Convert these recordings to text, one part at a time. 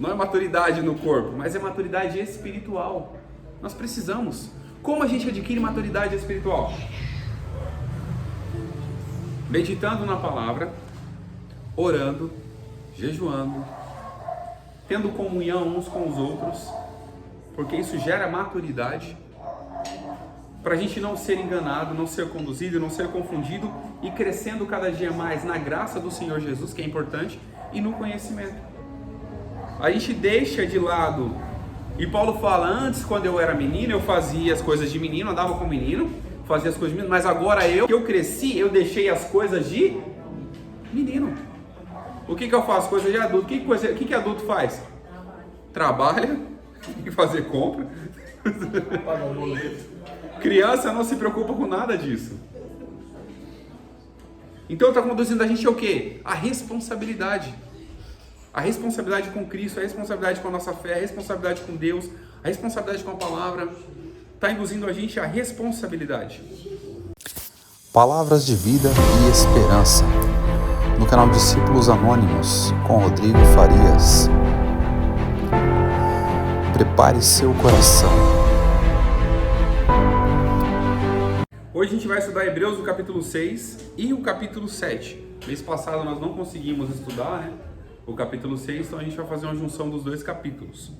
Não é maturidade no corpo, mas é maturidade espiritual. Nós precisamos. Como a gente adquire maturidade espiritual? Meditando na palavra, orando, jejuando, tendo comunhão uns com os outros, porque isso gera maturidade, para a gente não ser enganado, não ser conduzido, não ser confundido e crescendo cada dia mais na graça do Senhor Jesus, que é importante, e no conhecimento. A gente deixa de lado, e Paulo fala, antes quando eu era menino, eu fazia as coisas de menino, andava com menino, fazia as coisas de menino, mas agora eu cresci, eu deixei as coisas de menino. O que eu faço? Coisa de adulto. O que adulto faz? Trabalha, tem que fazer compra. Criança não se preocupa com nada disso. Então está conduzindo a gente ao quê? A responsabilidade. A responsabilidade com Cristo, a responsabilidade com a nossa fé, a responsabilidade com Deus, a responsabilidade com a palavra. Está induzindo a gente à responsabilidade. Palavras de vida e esperança. No canal Discípulos Anônimos, com Rodrigo Farias. Prepare seu coração. Hoje a gente vai estudar Hebreus, o capítulo 6 e o capítulo 7. Mês passado nós não conseguimos estudar, né? O capítulo 6, então a gente vai fazer uma junção dos dois capítulos.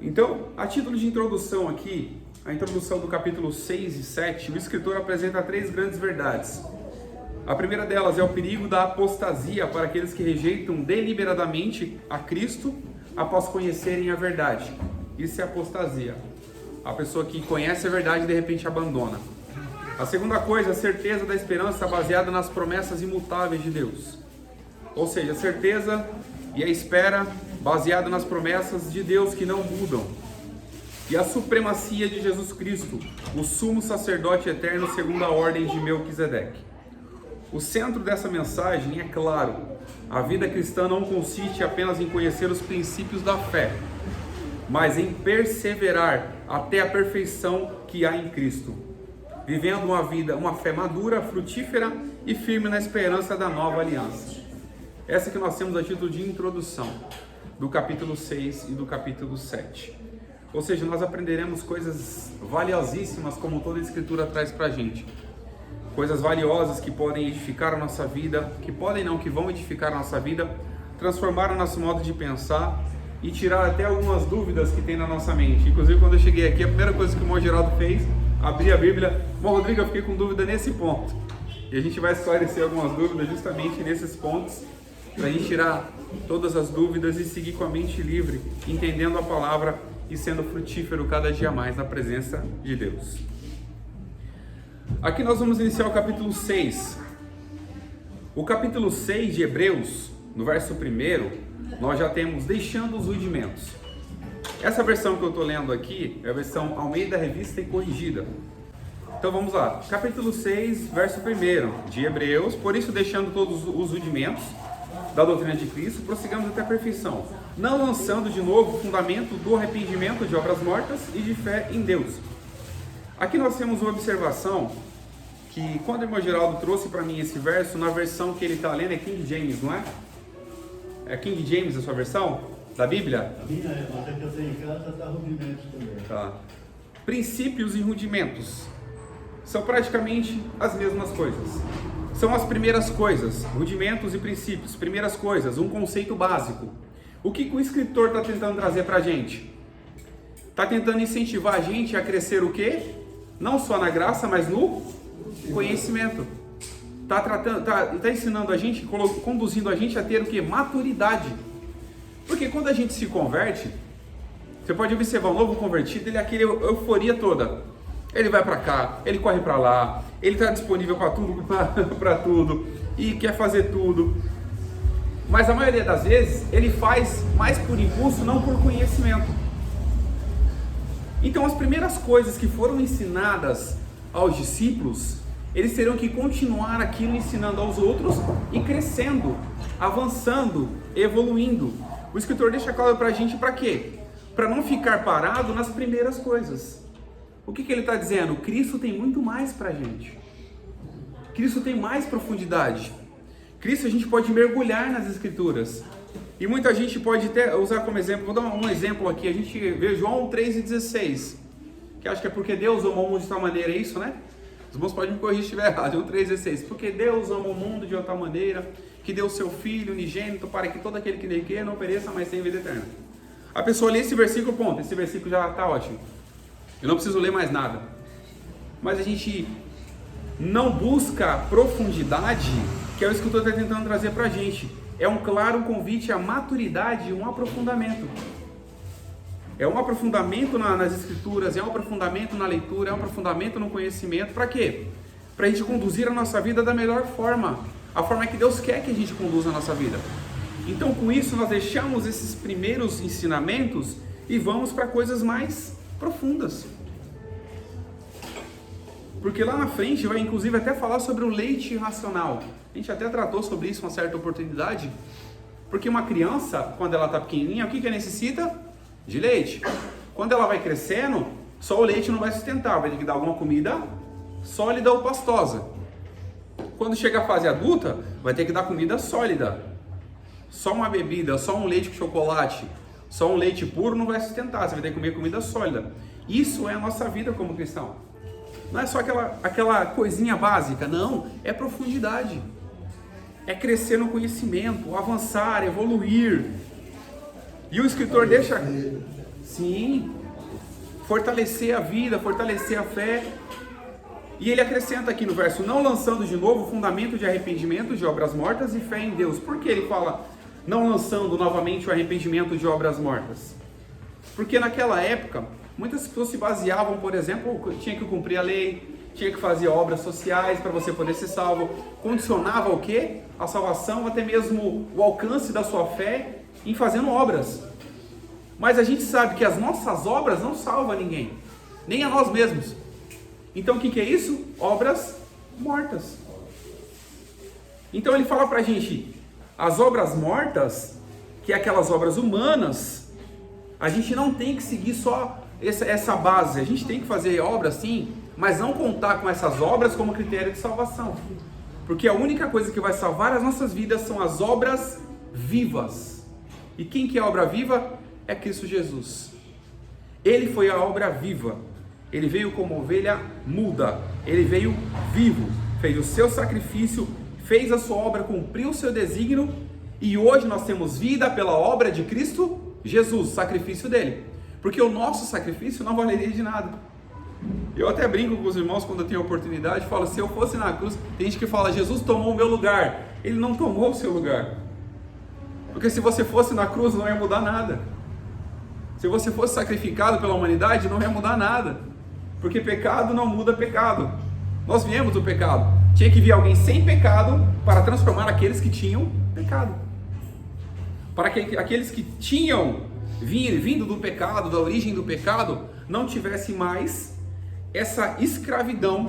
Então, a título de introdução aqui, a introdução do capítulo 6 e 7, o escritor apresenta três grandes verdades. A primeira delas é o perigo da apostasia para aqueles que rejeitam deliberadamente a Cristo após conhecerem a verdade. Isso é apostasia. A pessoa que conhece a verdade e de repente abandona. A segunda coisa, a certeza da esperança baseada nas promessas imutáveis de Deus. Ou seja, a certeza e a espera baseada nas promessas de Deus que não mudam. E a supremacia de Jesus Cristo, o sumo sacerdote eterno segundo a ordem de Melquisedeque. O centro dessa mensagem é claro. A vida cristã não consiste apenas em conhecer os princípios da fé, mas em perseverar até a perfeição que há em Cristo, vivendo uma fé madura, frutífera e firme na esperança da nova aliança. Essa que nós temos a título de introdução do capítulo 6 e do capítulo 7. Ou seja, nós aprenderemos coisas valiosíssimas como toda a Escritura traz para a gente. Coisas valiosas que podem edificar a nossa vida, que vão edificar a nossa vida, transformar o nosso modo de pensar e tirar até algumas dúvidas que tem na nossa mente. Inclusive, quando eu cheguei aqui, a primeira coisa que o irmão Geraldo fez, abrir a Bíblia. Irmão Rodrigo, eu fiquei com dúvida nesse ponto. E a gente vai esclarecer algumas dúvidas justamente nesses pontos, para a gente tirar todas as dúvidas e seguir com a mente livre, entendendo a palavra e sendo frutífero cada dia mais na presença de Deus. Aqui nós vamos iniciar o capítulo 6. O capítulo 6 de Hebreus, no verso 1, nós já temos deixando os rudimentos. Essa versão que eu estou lendo aqui é a versão Almeida Revista e Corrigida. Então vamos lá. Capítulo 6, verso 1 de Hebreus. Por isso, deixando todos os rudimentos da doutrina de Cristo, prossigamos até a perfeição, não lançando de novo o fundamento do arrependimento de obras mortas e de fé em Deus. Aqui nós temos uma observação que quando o irmão Geraldo trouxe para mim esse verso, na versão que ele está lendo é King James, não é? É King James a sua versão da Bíblia? A minha é, mas é que eu tenho em casa, está rudimentos também. Tá. Princípios e rudimentos são praticamente as mesmas coisas. São as primeiras coisas, rudimentos e princípios, primeiras coisas, um conceito básico. O que o escritor está tentando trazer para a gente? Está tentando incentivar a gente a crescer o quê? Não só na graça, mas no conhecimento. Está ensinando a gente, conduzindo a gente a ter o quê? Maturidade. Porque quando a gente se converte, você pode observar um novo convertido, ele é aquele euforia toda. Ele vai para cá, ele corre para lá, ele está disponível para tudo, para tudo, e quer fazer tudo. Mas a maioria das vezes, ele faz mais por impulso, não por conhecimento. Então, as primeiras coisas que foram ensinadas aos discípulos, eles terão que continuar aquilo ensinando aos outros e crescendo, avançando, evoluindo. O escritor deixa claro para a gente para quê? Para não ficar parado nas primeiras coisas. O que ele está dizendo? Cristo tem muito mais para a gente. Cristo tem mais profundidade. Cristo a gente pode mergulhar nas Escrituras. E muita gente pode até usar como exemplo, vou dar um exemplo aqui, a gente vê João 3,16, que acho que é porque Deus amou o mundo de tal maneira, é isso, né? Os irmãos podem me corrigir se estiver errado, João 3,16, porque Deus ama o mundo de outra maneira, que deu o seu Filho unigênito para que todo aquele que nele quer não pereça, mas tenha vida eterna. A pessoa lê esse versículo, ponto, esse versículo já está ótimo, eu não preciso ler mais nada. Mas a gente não busca profundidade, que é o que eu estou tentando trazer para a gente. É um claro convite à maturidade e um aprofundamento. É um aprofundamento nas escrituras, é um aprofundamento na leitura, é um aprofundamento no conhecimento. Para quê? Para a gente conduzir a nossa vida da melhor forma. A forma que Deus quer que a gente conduza a nossa vida. Então, com isso, nós deixamos esses primeiros ensinamentos e vamos para coisas mais profundas. Porque lá na frente vai inclusive até falar sobre o leite racional. A gente até tratou sobre isso uma certa oportunidade. Porque uma criança, quando ela está pequenininha, o que ela necessita? De leite. Quando ela vai crescendo, só o leite não vai sustentar, vai ter que dar alguma comida sólida ou pastosa. Quando chega a fase adulta, vai ter que dar comida sólida. Só uma bebida, só um leite com chocolate, só um leite puro não vai sustentar, você vai ter que comer comida sólida. Isso é a nossa vida como cristão. Não é só aquela coisinha básica, não, é profundidade. É crescer no conhecimento, avançar, evoluir. E o escritor deixa, sim, fortalecer a vida, fortalecer a fé. E ele acrescenta aqui no verso, não lançando de novo o fundamento de arrependimento de obras mortas e fé em Deus. Por que ele fala, não lançando novamente o arrependimento de obras mortas? Porque naquela época, muitas pessoas se baseavam, por exemplo, tinha que cumprir a lei, tinha que fazer obras sociais para você poder ser salvo. Condicionava o quê? A salvação, até mesmo o alcance da sua fé em fazendo obras. Mas a gente sabe que as nossas obras não salvam ninguém, nem a nós mesmos. Então o que é isso? Obras mortas. Então ele fala pra gente, as obras mortas, que é aquelas obras humanas, a gente não tem que seguir só essa base, a gente tem que fazer obras sim, mas não contar com essas obras como critério de salvação. Porque a única coisa que vai salvar as nossas vidas são as obras vivas. E quem que é a obra viva? É Cristo Jesus. Ele foi a obra viva. Ele veio como ovelha muda, ele veio vivo, fez o seu sacrifício, fez a sua obra, cumpriu o seu desígnio, e hoje nós temos vida pela obra de Cristo Jesus, sacrifício dele, porque o nosso sacrifício não valeria de nada. Eu até brinco com os irmãos quando eu tenho oportunidade, falo, se eu fosse na cruz, tem gente que fala, Jesus tomou o meu lugar. Ele não tomou o seu lugar, porque se você fosse na cruz não ia mudar nada. Se você fosse sacrificado pela humanidade, não ia mudar nada. Porque pecado não muda pecado. Nós viemos do pecado. Tinha que vir alguém sem pecado para transformar aqueles que tinham pecado. Para que aqueles que tinham vindo do pecado, da origem do pecado, não tivessem mais essa escravidão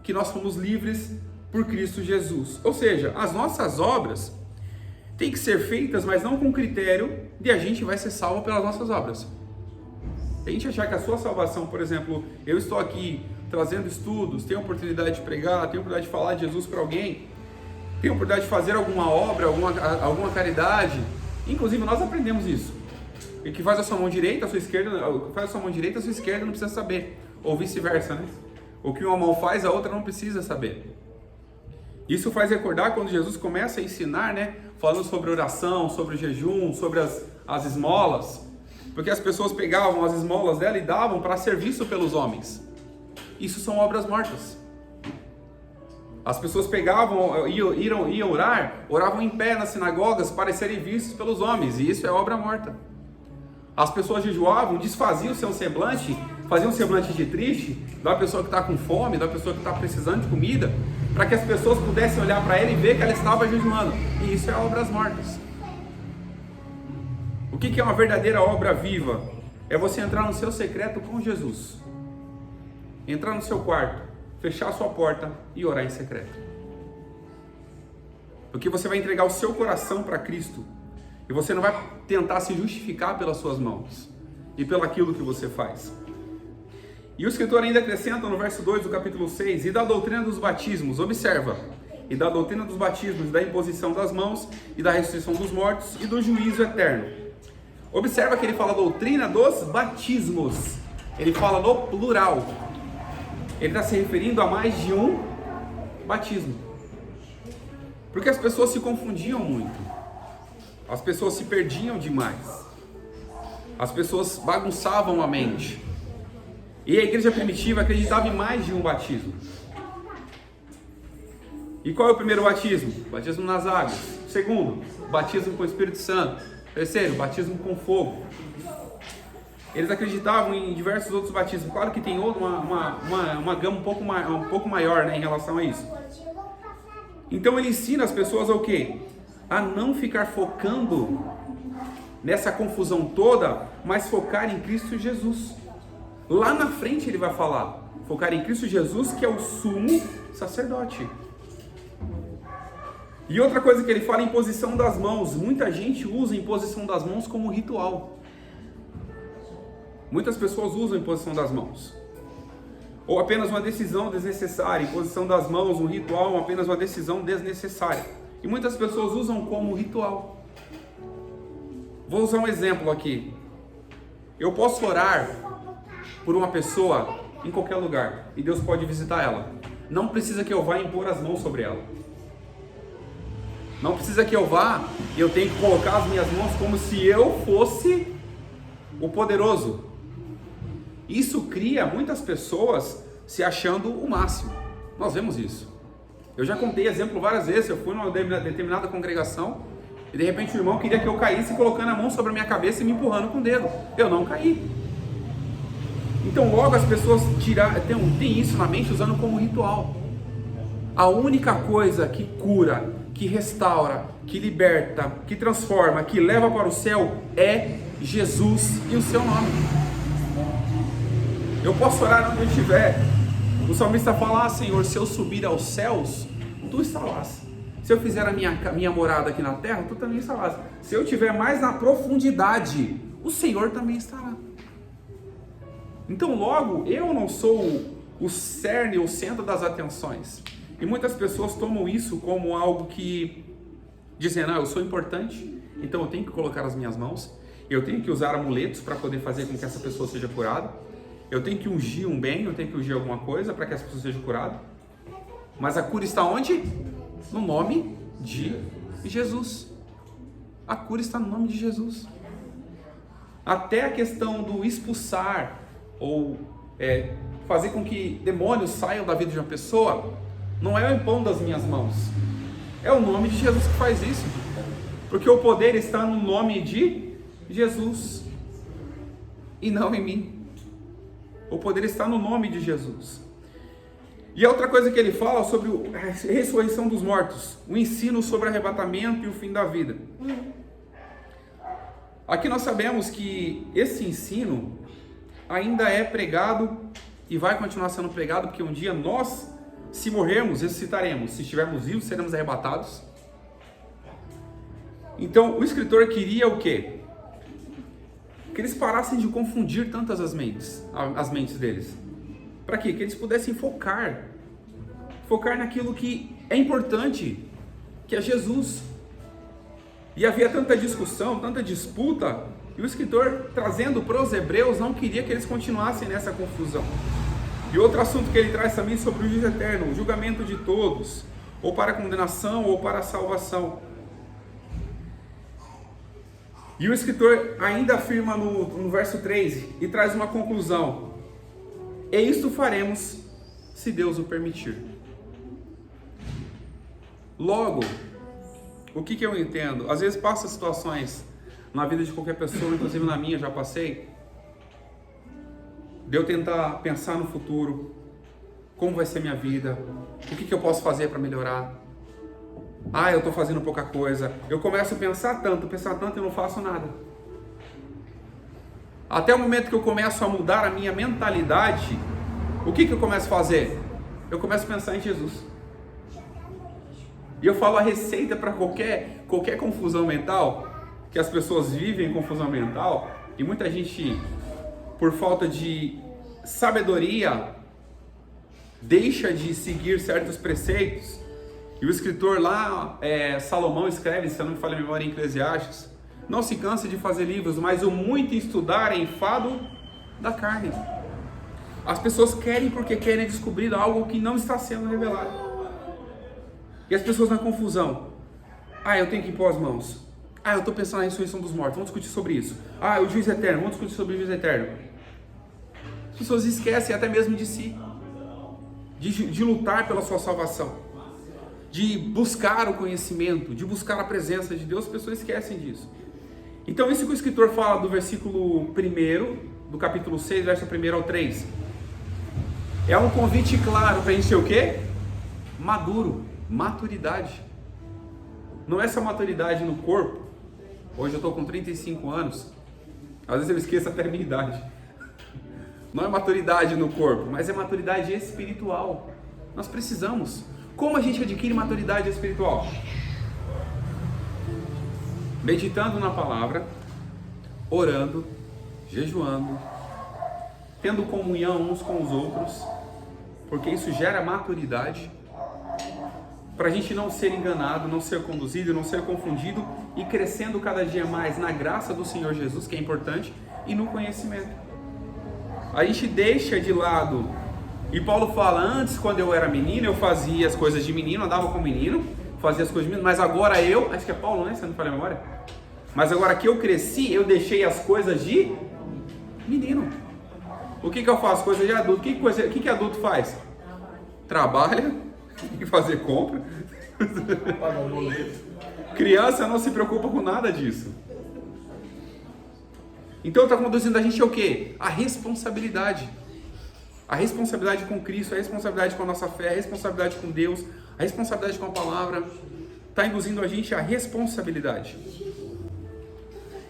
que nós fomos livres por Cristo Jesus. Ou seja, as nossas obras têm que ser feitas, mas não com critério de a gente vai ser salvo pelas nossas obras. Se a gente achar que a sua salvação, por exemplo, eu estou aqui trazendo estudos, tenho a oportunidade de pregar, tenho a oportunidade de falar de Jesus para alguém, tenho a oportunidade de fazer alguma obra, alguma caridade, inclusive nós aprendemos isso. E que faz a sua mão direita, a sua esquerda, faz a sua mão direita, a sua esquerda não precisa saber, ou vice-versa, né? O que uma mão faz, a outra não precisa saber. Isso faz recordar quando Jesus começa a ensinar, né? Falando sobre oração, sobre jejum, sobre as esmolas. Porque as pessoas pegavam as esmolas dela e davam para serviço pelos homens. Isso são obras mortas. As pessoas pegavam, iam orar, oravam em pé nas sinagogas para serem vistos pelos homens. E isso é obra morta. As pessoas jejuavam, desfaziam o seu semblante, faziam um semblante de triste, da pessoa que está com fome, da pessoa que está precisando de comida, para que as pessoas pudessem olhar para ela e ver que ela estava jejuando. E isso é obras mortas. O que é uma verdadeira obra viva? É você entrar no seu secreto com Jesus. Entrar no seu quarto, fechar a sua porta e orar em secreto. Porque você vai entregar o seu coração para Cristo. E você não vai tentar se justificar pelas suas mãos e pelo aquilo que você faz. E o escritor ainda acrescenta no verso 2 do capítulo 6, e da doutrina dos batismos, observa, e da doutrina dos batismos, da imposição das mãos e da ressurreição dos mortos e do juízo eterno. Observa que ele fala doutrina dos batismos, ele fala no plural, ele está se referindo a mais de um batismo, porque as pessoas se confundiam muito, as pessoas se perdiam demais, as pessoas bagunçavam a mente, e a igreja primitiva acreditava em mais de um batismo. E qual é o primeiro batismo? Batismo nas águas. Segundo, batismo com o Espírito Santo. Terceiro, batismo com fogo. Eles acreditavam em diversos outros batismos. Claro que tem uma gama um pouco maior, né, em relação a isso. Então ele ensina as pessoas ao quê? A não ficar focando nessa confusão toda, mas focar em Cristo Jesus. Lá na frente ele vai falar, focar em Cristo Jesus, que é o sumo sacerdote. E outra coisa que ele fala, imposição das mãos. Muita gente usa a imposição das mãos como ritual. Muitas pessoas usam a imposição das mãos. Ou apenas uma decisão desnecessária. Imposição das mãos, um ritual, apenas uma decisão desnecessária. E muitas pessoas usam como ritual. Vou usar um exemplo aqui. Eu posso orar por uma pessoa em qualquer lugar. E Deus pode visitar ela. Não precisa que eu vá impor as mãos sobre ela. Não precisa que eu vá e eu tenho que colocar as minhas mãos como se eu fosse o poderoso. Isso cria muitas pessoas se achando o máximo. Nós vemos isso. Eu já contei exemplo várias vezes. Eu fui numa determinada congregação e de repente o irmão queria que eu caísse colocando a mão sobre a minha cabeça e me empurrando com o dedo. Eu não caí. Então logo as pessoas têm isso na mente usando como ritual. A única coisa que cura, que restaura, que liberta, que transforma, que leva para o céu é Jesus e o seu nome. Eu posso orar onde eu estiver. O salmista fala, Senhor, se eu subir aos céus, tu estarás. Se eu fizer a minha morada aqui na terra, tu também estarás. Se eu estiver mais na profundidade, o Senhor também estará. Então logo, eu não sou o cerne, o centro das atenções. E muitas pessoas tomam isso como algo que dizem, eu sou importante, então eu tenho que colocar as minhas mãos, eu tenho que usar amuletos para poder fazer com que essa pessoa seja curada, eu tenho que ungir um bem, eu tenho que ungir alguma coisa para que essa pessoa seja curada. Mas a cura está onde? No nome de Jesus. A cura está no nome de Jesus. Até a questão do expulsar ou fazer com que demônios saiam da vida de uma pessoa, não é o impondo das minhas mãos, é o nome de Jesus que faz isso, porque o poder está no nome de Jesus e não em mim. O poder está no nome de Jesus. E a outra coisa que ele fala sobre a ressurreição dos mortos, o ensino sobre arrebatamento e o fim da vida. Aqui nós sabemos que esse ensino ainda é pregado e vai continuar sendo pregado, porque um dia nós, se morrermos, ressuscitaremos. Se estivermos vivos, seremos arrebatados. Então, o escritor queria o quê? Que eles parassem de confundir tantas as mentes deles. Para quê? Que eles pudessem focar naquilo que é importante, que é Jesus. E havia tanta discussão, tanta disputa, e o escritor, trazendo para os hebreus, não queria que eles continuassem nessa confusão. E outro assunto que ele traz também sobre o juízo eterno, o julgamento de todos, ou para a condenação ou para a salvação. E o escritor ainda afirma no verso 3 e traz uma conclusão: e isto faremos se Deus o permitir. Logo, o que eu entendo? Às vezes passa situações na vida de qualquer pessoa, inclusive na minha já passei, de eu tentar pensar no futuro, como vai ser minha vida, o que eu posso fazer para melhorar. Eu estou fazendo pouca coisa. Eu começo a pensar tanto e não faço nada. Até o momento que eu começo a mudar a minha mentalidade, o que eu começo a fazer? Eu começo a pensar em Jesus. E eu falo a receita para qualquer confusão mental, que as pessoas vivem confusão mental, e muita gente, por falta de sabedoria, deixa de seguir certos preceitos E o escritor lá, Salomão, escreve, se eu não me falha a memória, em Eclesiastes: não se canse de fazer livros, mas o muito estudar é enfado da carne. As pessoas querem porque querem descobrir algo que não está sendo revelado. E as pessoas na confusão: eu tenho que impor as mãos. Eu estou pensando na ressurreição dos mortos, vamos discutir sobre isso. O juiz eterno, vamos discutir sobre o juiz eterno. As pessoas esquecem até mesmo de si, de lutar pela sua salvação, de buscar o conhecimento, de buscar a presença de Deus. As pessoas esquecem disso. Então isso que o escritor fala do versículo 1 do capítulo 6, verso 1 ao 3, é um convite claro para a gente ser o quê? Maduro, maturidade. Não é essa maturidade no corpo. Hoje eu estou com 35 anos, às vezes eu esqueço até a minha idade. Não é maturidade no corpo, mas é maturidade espiritual. Nós precisamos. Como a gente adquire maturidade espiritual? Meditando na palavra, orando, jejuando, tendo comunhão uns com os outros, porque isso gera maturidade, para a gente não ser enganado, não ser conduzido, não ser confundido, e crescendo cada dia mais na graça do Senhor Jesus, que é importante, e no conhecimento. A gente deixa de lado, e Paulo fala: antes, quando eu era menino, eu fazia as coisas de menino, andava com menino, fazia as coisas de menino, mas agora eu, acho que é Paulo, né? Você não fala a memória? Mas agora que eu cresci, eu deixei as coisas de menino. O que eu faço? Coisa de adulto. O que adulto faz? Trabalha, tem que fazer compra. Criança não se preocupa com nada disso. Então está conduzindo a gente ao quê? A responsabilidade. A responsabilidade com Cristo, a responsabilidade com a nossa fé, a responsabilidade com Deus, a responsabilidade com a palavra. Está induzindo a gente à responsabilidade.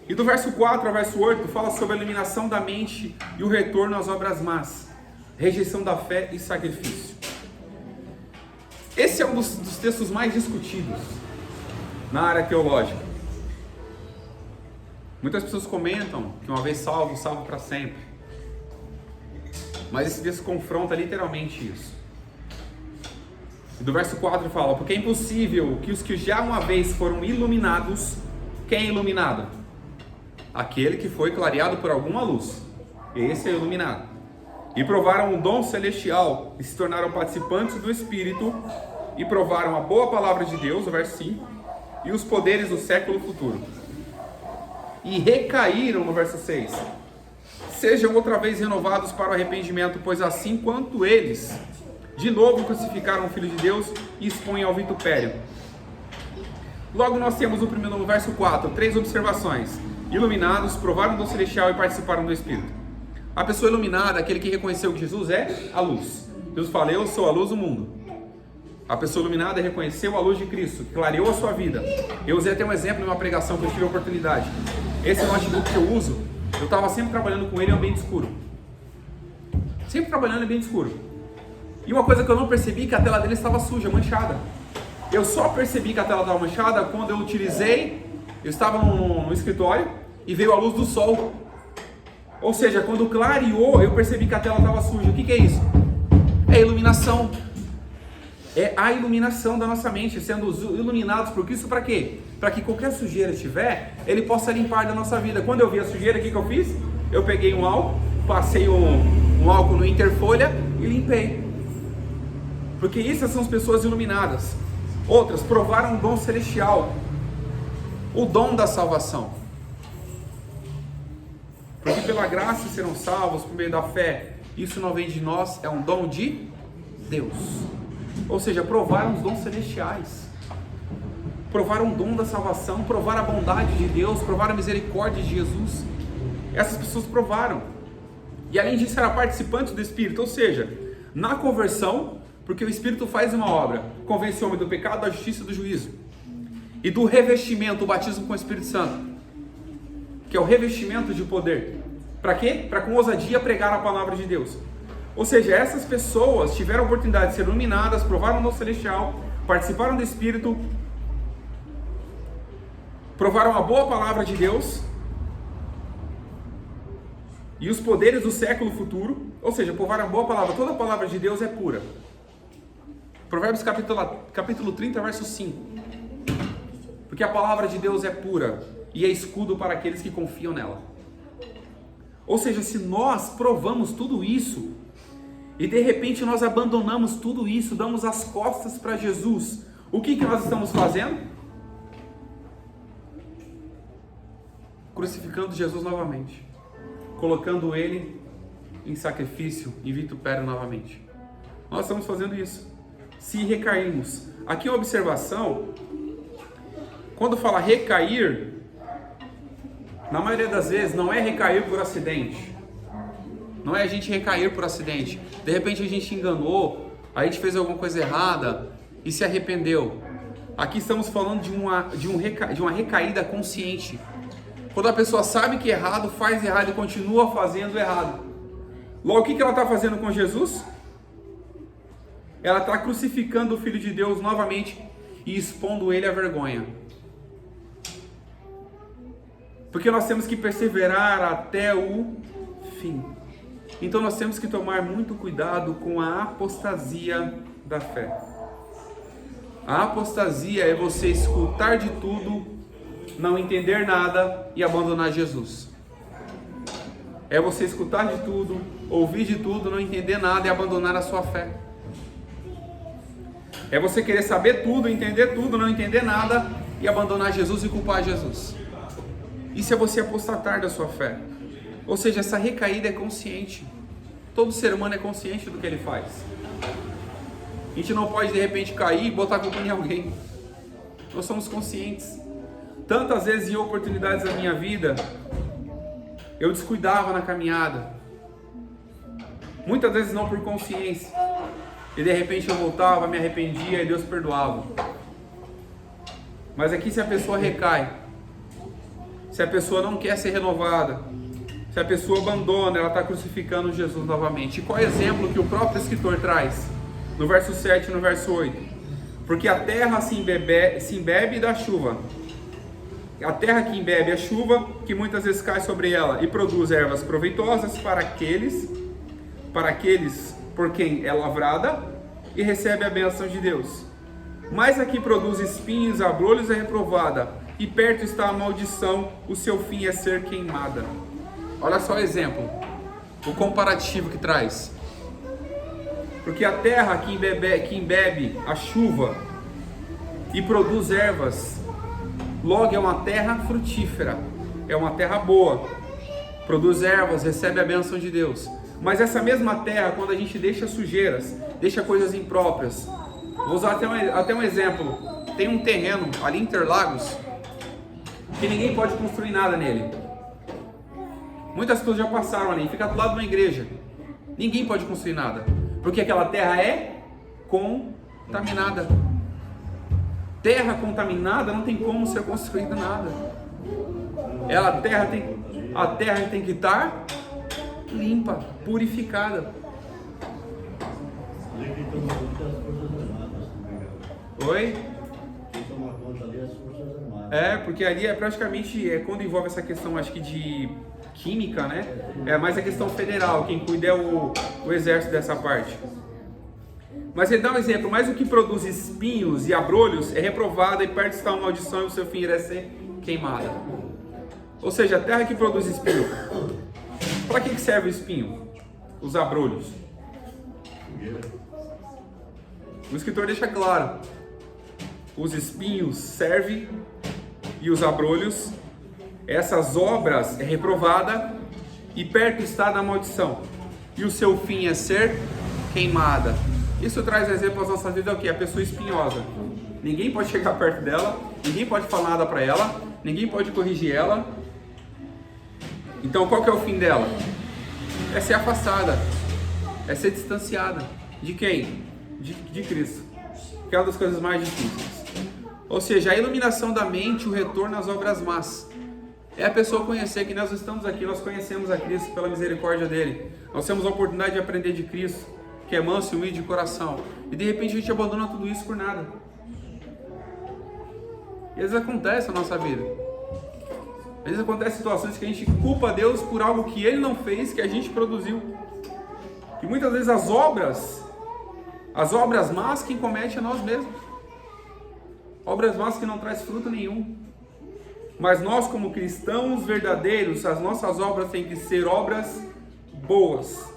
E do verso 4 ao verso 8 fala sobre a eliminação da mente e o retorno às obras más, rejeição da fé e sacrifício. Esse é um dos textos mais discutidos na área teológica. Muitas pessoas comentam que uma vez salvo, salvo para sempre. Mas esse texto confronta literalmente isso. E do verso 4 fala: porque é impossível que os que já uma vez foram iluminados... Quem é iluminado? Aquele que foi clareado por alguma luz. Esse é iluminado. E provaram o dom celestial, e se tornaram participantes do Espírito, e provaram a boa palavra de Deus, o verso 5, e os poderes do século futuro. E recaíram, no verso 6, sejam outra vez renovados para o arrependimento, pois assim quanto eles, de novo crucificaram o Filho de Deus e expõem ao vitupério. Logo nós temos no verso 4, 3 observações. Iluminados, provaram o dom celestial e participaram do Espírito. A pessoa iluminada, aquele que reconheceu que Jesus é a luz. Jesus fala: eu sou a luz do mundo. A pessoa iluminada reconheceu a luz de Cristo, clareou a sua vida. Eu usei até um exemplo numa pregação que eu tive a oportunidade. Esse notebook que eu uso, eu estava sempre trabalhando com ele em ambiente escuro. Sempre trabalhando em ambiente escuro. E uma coisa que eu não percebi, que a tela dele estava suja, manchada. Eu só percebi que a tela estava manchada quando eu utilizei, eu estava no escritório e veio a luz do sol. Ou seja, quando clareou, eu percebi que a tela estava suja. O que é isso? É iluminação. É a iluminação da nossa mente, sendo iluminados por Cristo para quê? Para que qualquer sujeira estiver, Ele possa limpar da nossa vida. Quando eu vi a sujeira, o que eu fiz? Eu peguei um álcool, passei um álcool no interfolha e limpei. Porque essas são as pessoas iluminadas. Outras provaram o dom celestial, o dom da salvação. Porque pela graça serão salvos por meio da fé. Isso não vem de nós, é um dom de Deus. Ou seja, provaram os dons celestiais, provaram o dom da salvação, provaram a bondade de Deus, provaram a misericórdia de Jesus. Essas pessoas provaram. E além disso, eram participantes do Espírito. Ou seja, na conversão, porque o Espírito faz uma obra, convence o homem do pecado, da justiça e do juízo. E do revestimento, o batismo com o Espírito Santo, que é o revestimento de poder. Para quê? Para com ousadia pregar a palavra de Deus. Ou seja, essas pessoas tiveram a oportunidade de ser iluminadas, provaram o dom celestial, participaram do Espírito, provaram a boa palavra de Deus e os poderes do século futuro. Ou seja, provaram a boa palavra. Toda a palavra de Deus é pura. Provérbios capítulo 30, verso 5. Porque a palavra de Deus é pura e é escudo para aqueles que confiam nela. Ou seja, se nós provamos tudo isso e de repente nós abandonamos tudo isso, damos as costas para Jesus, o que nós estamos fazendo? Crucificando Jesus novamente, colocando Ele em sacrifício, em vitupério novamente. Nós estamos fazendo isso. Se recairmos. Aqui uma observação, quando fala recair, na maioria das vezes não é recair por acidente. Não é a gente recair por acidente. De repente a gente enganou, a gente fez alguma coisa errada e se arrependeu. Aqui estamos falando de uma recaída consciente. Quando a pessoa sabe que é errado, faz errado e continua fazendo errado. Logo, o que ela está fazendo com Jesus? Ela está crucificando o Filho de Deus novamente e expondo Ele à vergonha. Porque nós temos que perseverar até o fim. Então nós temos que tomar muito cuidado com a apostasia da fé. A apostasia é você escutar de tudo, não entender nada e abandonar Jesus. É você escutar de tudo, ouvir de tudo, não entender nada e abandonar a sua fé. É você querer saber tudo, entender tudo, não entender nada e abandonar Jesus e culpar Jesus. Isso é você apostatar da sua fé. Ou seja, essa recaída é consciente. Todo ser humano é consciente do que ele faz. A gente não pode de repente cair e botar a culpa em alguém. Nós somos conscientes. Tantas vezes em oportunidades da minha vida, eu descuidava na caminhada. Muitas vezes não por consciência. E de repente eu voltava, me arrependia e Deus perdoava. Mas aqui se a pessoa recai, se a pessoa não quer ser renovada, se a pessoa abandona, ela está crucificando Jesus novamente. E qual é o exemplo que o próprio escritor traz? No verso 7 e no verso 8. Porque a terra se embebe da chuva. A terra que embebe a chuva, que muitas vezes cai sobre ela e produz ervas proveitosas para aqueles por quem é lavrada e recebe a bênção de Deus. Mas a que produz espinhos e abrolhos é reprovada, e perto está a maldição, o seu fim é ser queimada. Olha só o exemplo, o comparativo que traz. Porque a terra que embebe a chuva e produz ervas, logo é uma terra frutífera, é uma terra boa, produz ervas, recebe a bênção de Deus. Mas essa mesma terra, quando a gente deixa sujeiras, deixa coisas impróprias. Vou usar até um exemplo. Tem um terreno ali em Interlagos que ninguém pode construir nada nele. Muitas pessoas já passaram ali, fica do lado de uma igreja. Ninguém pode construir nada, porque aquela terra é contaminada. Terra contaminada não tem como ser construída nada. A terra tem que estar limpa, purificada. Ali quem toma conta é as Forças Armadas também. Oi? Quem toma conta ali é as Forças Armadas. É, porque ali é praticamente, quando envolve essa questão, acho que de química, né? É mais a questão federal, quem cuida é o exército dessa parte. Mas ele dá um exemplo, mas o que produz espinhos e abrolhos é reprovada e perto está uma maldição e o seu fim irá ser queimada. Ou seja, a terra que produz espinho. Para que serve o espinho? Os abrolhos. O escritor deixa claro. Os espinhos servem e os abrolhos, essas obras é reprovada e perto está da maldição. E o seu fim é ser queimada. Isso traz exemplo às nossas vidas, é o que? A pessoa espinhosa. Ninguém pode chegar perto dela, ninguém pode falar nada para ela, ninguém pode corrigir ela. Então qual que é o fim dela? É ser afastada, é ser distanciada. De quem? De Cristo. Que é uma das coisas mais difíceis. Ou seja, a iluminação da mente, o retorno às obras más. É a pessoa conhecer que nós estamos aqui, nós conhecemos a Cristo pela misericórdia dele. Nós temos a oportunidade de aprender de Cristo, que é manso e humilde de coração. E de repente a gente abandona tudo isso por nada. E às vezes acontece na nossa vida. Às vezes acontecem situações que a gente culpa Deus por algo que Ele não fez, que a gente produziu. E muitas vezes as obras As obras más quem comete é nós mesmos. Obras más que não traz fruto nenhum. Mas nós, como cristãos verdadeiros, as nossas obras têm que ser obras boas.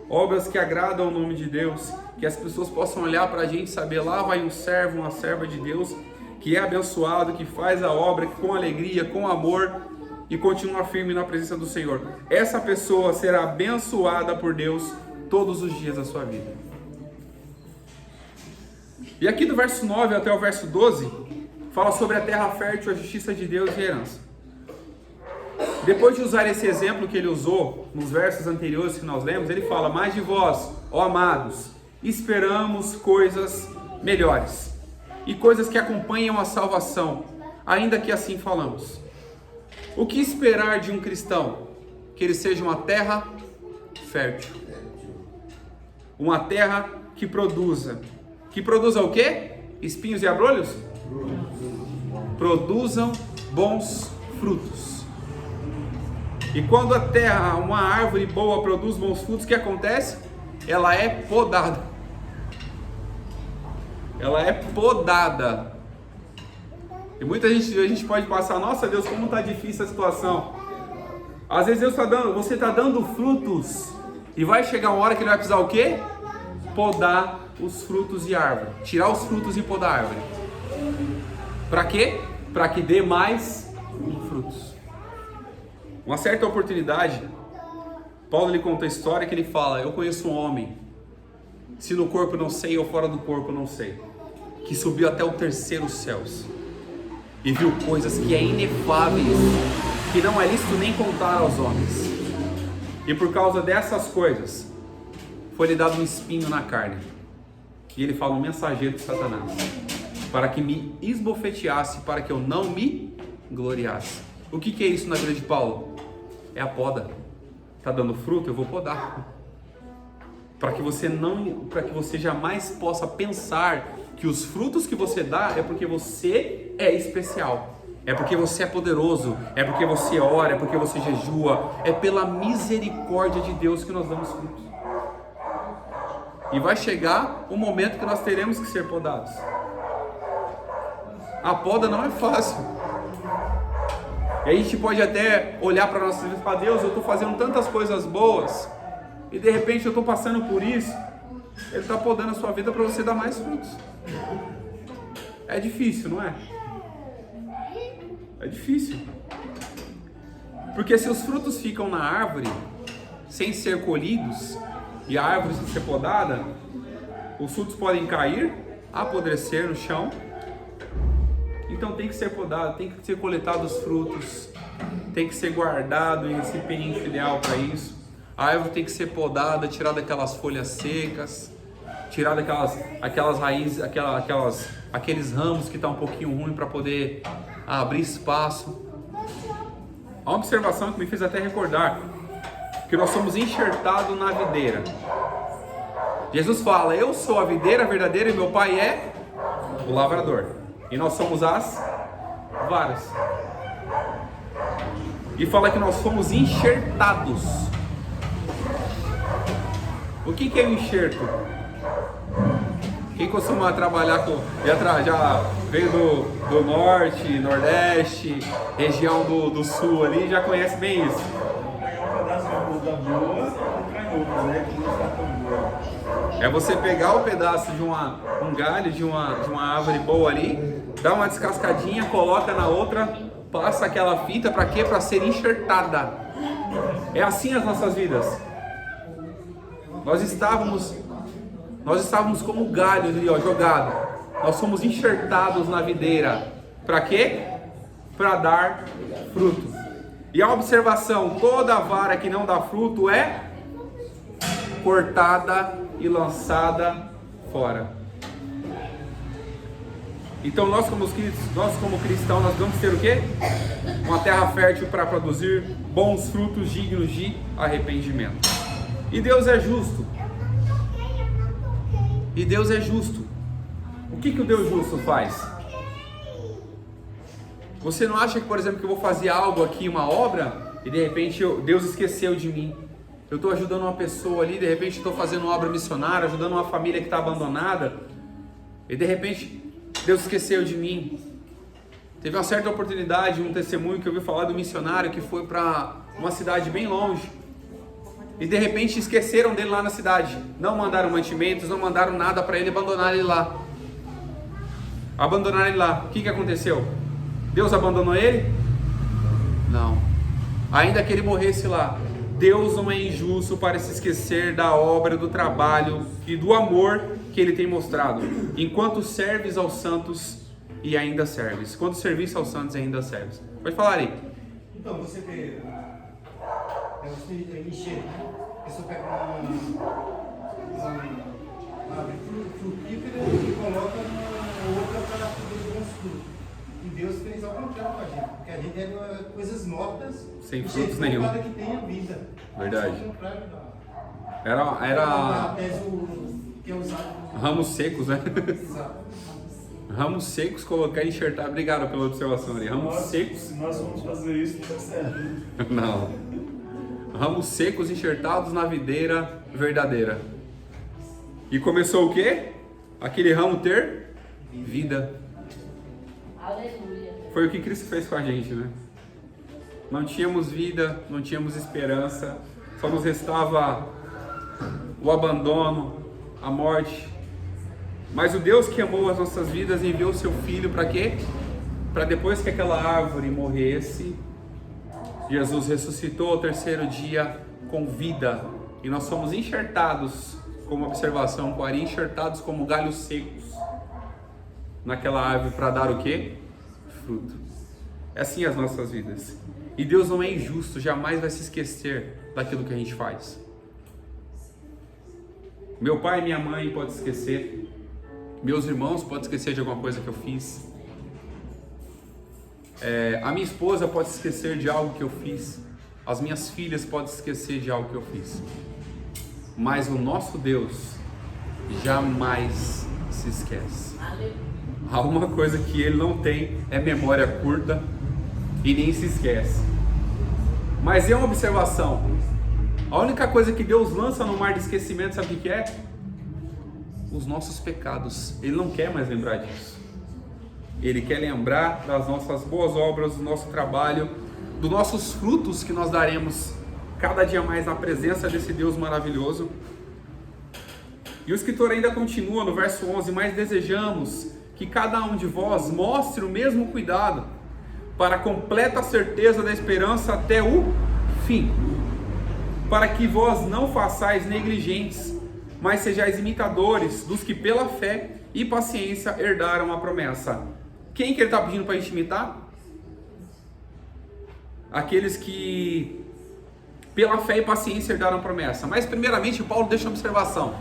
Obras que agradam o nome de Deus. Que as pessoas possam olhar para a gente e saber, lá vai um servo, uma serva de Deus, que é abençoado, que faz a obra com alegria, com amor e continua firme na presença do Senhor. Essa pessoa será abençoada por Deus todos os dias da sua vida. E aqui do verso 9 até o verso 12, fala sobre a terra fértil, a justiça de Deus e a herança. Depois de usar esse exemplo que ele usou nos versos anteriores que nós lemos, ele fala, mas de vós, ó amados, esperamos coisas melhores e coisas que acompanham a salvação, ainda que assim falamos. O que esperar de um cristão? Que ele seja uma terra fértil. Uma terra que produza. Que produza o quê? Espinhos e abrolhos? Produzam bons frutos. E quando a terra, uma árvore boa produz bons frutos, o que acontece? Ela é podada. Ela é podada. E muita gente, a gente pode passar, nossa Deus, como está difícil a situação. Às vezes Deus está dando, você está dando frutos. E vai chegar uma hora que ele vai precisar o quê? Podar os frutos de árvore. Tirar os frutos e podar a árvore. Para quê? Para que dê mais frutos. Uma certa oportunidade, Paulo lhe conta a história que ele fala, eu conheço um homem, se no corpo não sei ou fora do corpo não sei, que subiu até o terceiro céus e viu coisas que é inefáveis, que não é lícito nem contar aos homens. E por causa dessas coisas, foi lhe dado um espinho na carne. E ele fala, um mensageiro de Satanás, para que me esbofeteasse, para que eu não me gloriasse. O que é isso na vida de Paulo? É a poda. Está dando fruto, eu vou podar. Para que você jamais possa pensar que os frutos que você dá é porque você é especial. É porque você é poderoso, é porque você ora, é porque você jejua, é pela misericórdia de Deus que nós damos frutos. E vai chegar o momento que nós teremos que ser podados. A poda não é fácil. E a gente pode até olhar para nossa vida e falar, Deus, eu estou fazendo tantas coisas boas, e de repente eu estou passando por isso. Ele está podando a sua vida para você dar mais frutos. É difícil, não é? É difícil. Porque se os frutos ficam na árvore, sem ser colhidos, e a árvore sem ser podada, os frutos podem cair, apodrecer no chão. Então tem que ser podado, tem que ser coletado os frutos, tem que ser guardado em recipiente ideal para isso. A árvore tem que ser podada, tirada aquelas folhas secas, tirada aquelas raízes, aqueles ramos que estão um pouquinho ruim para poder abrir espaço. A observação que me fez até recordar que nós somos enxertados na videira. Jesus fala, eu sou a videira verdadeira e meu pai é o lavrador. E nós somos as varas. E fala que nós fomos enxertados. O que é o enxerto? Quem costuma trabalhar com... Já veio do norte, nordeste, região do sul ali, já conhece bem isso. Pegar um pedaço de blusa boa e cai outra, né? Que não está tão boa. É você pegar o pedaço de um galho, de uma árvore boa ali, dá uma descascadinha, coloca na outra, passa aquela fita para quê? Para ser enxertada. É assim as nossas vidas. Nós estávamos como galhos ali, ó, jogado. Nós somos enxertados na videira. Para quê? Para dar fruto. E a observação, toda vara que não dá fruto é cortada e lançada fora. Então nós como cristãos, nós vamos ter o quê? Uma terra fértil para produzir bons frutos dignos de arrependimento. E Deus é justo. E Deus é justo. O que o Deus justo faz? Você não acha que, por exemplo, que eu vou fazer algo aqui, uma obra, e de repente Deus esqueceu de mim? eu estou ajudando uma pessoa ali, de repente estou fazendo uma obra missionária, ajudando uma família que está abandonada, e de repente Deus esqueceu de mim. Teve uma certa oportunidade, um testemunho que eu ouvi falar do missionário que foi para uma cidade bem longe, e de repente esqueceram dele lá na cidade, não mandaram mantimentos, não mandaram nada para ele, abandonaram ele lá. O que aconteceu? Deus abandonou ele? Não. Ainda que ele morresse lá, Deus não é injusto para se esquecer da obra, do trabalho e do amor que Ele tem mostrado. Enquanto serves aos santos e ainda serves. Quando serviço aos santos e ainda serves. Pode falar aí. Então, você vê, você encher, a pessoa pega uma árvore frutífera e coloca uma outra para poder bons frutos. E Deus fez ao contrário com a gente, porque a gente é coisas mortas, sem frutos nenhum. Para que tenha vida. Verdade. Ao contrário da... Era tese que é usado. Ramos secos, né? Exato. Ramos secos, colocar e enxertar. Obrigado pela observação ali. Ramos secos. Se nós vamos fazer isso, não tá certo. Não. Ramos secos enxertados na videira verdadeira. E começou o quê? Aquele ramo ter vida. Aleluia. Foi o que Cristo fez com a gente, né? Não tínhamos vida, não tínhamos esperança, só nos restava o abandono, a morte. Mas o Deus que amou as nossas vidas enviou seu Filho para quê? Para depois que aquela árvore morresse, Jesus ressuscitou ao terceiro dia com vida. E nós somos enxertados, como observação, com ari, enxertados como galhos secos naquela árvore para dar o quê? Fruto. É assim as nossas vidas. E Deus não é injusto, jamais vai se esquecer daquilo que a gente faz. Meu pai e minha mãe podem esquecer, meus irmãos podem esquecer de alguma coisa que eu fiz, a minha esposa pode esquecer de algo que eu fiz, as minhas filhas podem esquecer de algo que eu fiz, mas o nosso Deus jamais se esquece. Há uma coisa que Ele não tem, é memória curta e nem se esquece. Mas é uma observação, a única coisa que Deus lança no mar de esquecimento, sabe o que é? Os nossos pecados. Ele não quer mais lembrar disso. Ele quer lembrar das nossas boas obras, do nosso trabalho, dos nossos frutos que nós daremos cada dia mais na presença desse Deus maravilhoso. E o escritor ainda continua no verso 11: mas desejamos que cada um de vós mostre o mesmo cuidado para a completa certeza da esperança até o fim, para que vós não façais negligentes, mas sejais imitadores dos que pela fé e paciência herdaram a promessa. Quem que ele está pedindo para a gente imitar? Aqueles que pela fé e paciência herdaram a promessa. Mas primeiramente Paulo deixa uma observação.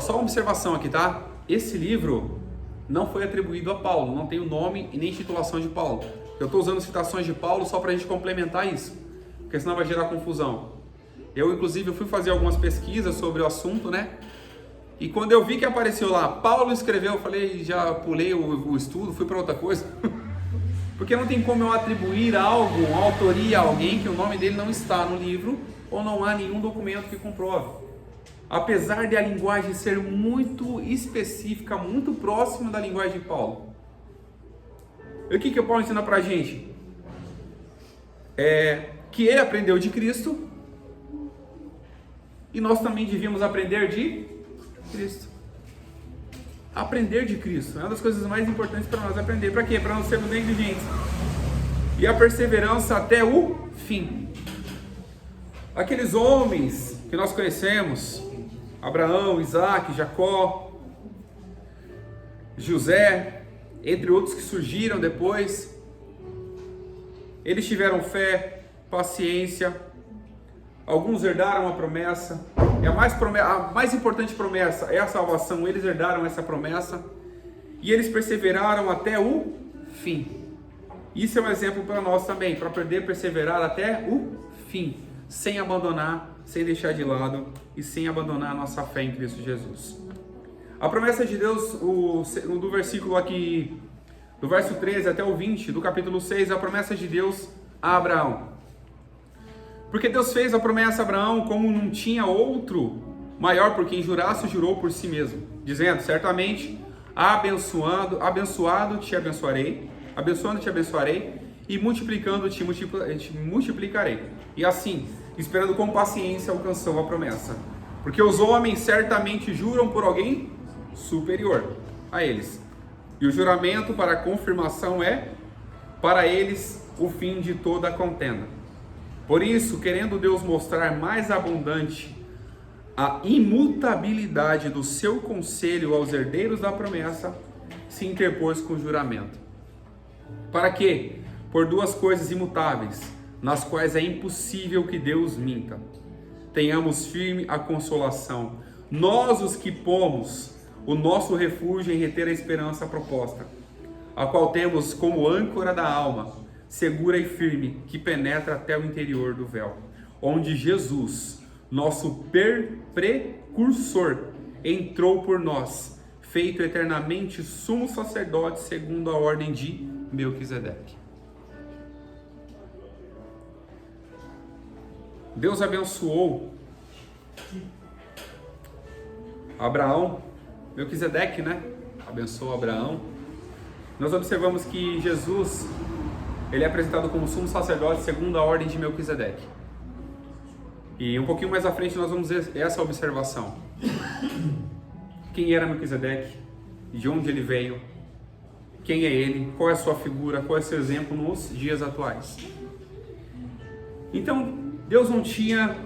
Só uma observação aqui, tá? Esse livro não foi atribuído a Paulo, não tem o nome e nem titulação de Paulo. Eu estou usando citações de Paulo só para a gente complementar isso, porque senão vai gerar confusão. Eu inclusive fui fazer algumas pesquisas sobre o assunto, né? E quando eu vi que apareceu lá, Paulo escreveu, eu falei, já pulei o estudo, fui para outra coisa. Porque não tem como eu atribuir algo, uma autoria a alguém que o nome dele não está no livro, ou não há nenhum documento que comprove. Apesar de a linguagem ser muito específica, muito próxima da linguagem de Paulo. E o que o Paulo ensina pra gente? Que ele aprendeu de Cristo, e nós também devíamos aprender de Cristo. Aprender de Cristo é uma das coisas mais importantes para nós aprender. Para quê? Para não sermos negligentes. E a perseverança até o fim. Aqueles homens que nós conhecemos, Abraão, Isaac, Jacó, José, entre outros que surgiram depois, eles tiveram fé, paciência, alguns herdaram a promessa. A mais importante promessa é a salvação. Eles herdaram essa promessa e eles perseveraram até o fim. Isso é um exemplo para nós também, para poder perseverar até o fim, sem abandonar, sem deixar de lado e sem abandonar a nossa fé em Cristo Jesus. A promessa de Deus, do versículo aqui, do verso 13 até o 20, do capítulo 6, a promessa de Deus a Abraão. Porque Deus fez a promessa a Abraão como não tinha outro maior por quem jurasse, jurou por si mesmo, dizendo: certamente, abençoando te abençoarei, e multiplicando te multiplicarei. E assim, esperando com paciência, alcançou a promessa. Porque os homens certamente juram por alguém superior a eles. E o juramento para a confirmação é, para eles, o fim de toda a contenda. Por isso, querendo Deus mostrar mais abundante a imutabilidade do seu conselho aos herdeiros da promessa, se interpôs com o juramento. Para que, por duas coisas imutáveis, nas quais é impossível que Deus minta, tenhamos firme a consolação, nós os que pomos o nosso refúgio em reter a esperança proposta, a qual temos como âncora da alma, segura e firme, que penetra até o interior do véu, onde Jesus, nosso precursor, entrou por nós, feito eternamente sumo sacerdote segundo a ordem de Melquisedeque. Deus abençoou Abraão, Melquisedeque, né? Abençoou Abraão. Nós observamos que Jesus, ele é apresentado como sumo sacerdote segundo a ordem de Melquisedeque. E um pouquinho mais à frente nós vamos ver essa observação. Quem era Melquisedeque? De onde ele veio? Quem é ele? Qual é a sua figura? Qual é o seu exemplo nos dias atuais? Então, Deus não tinha...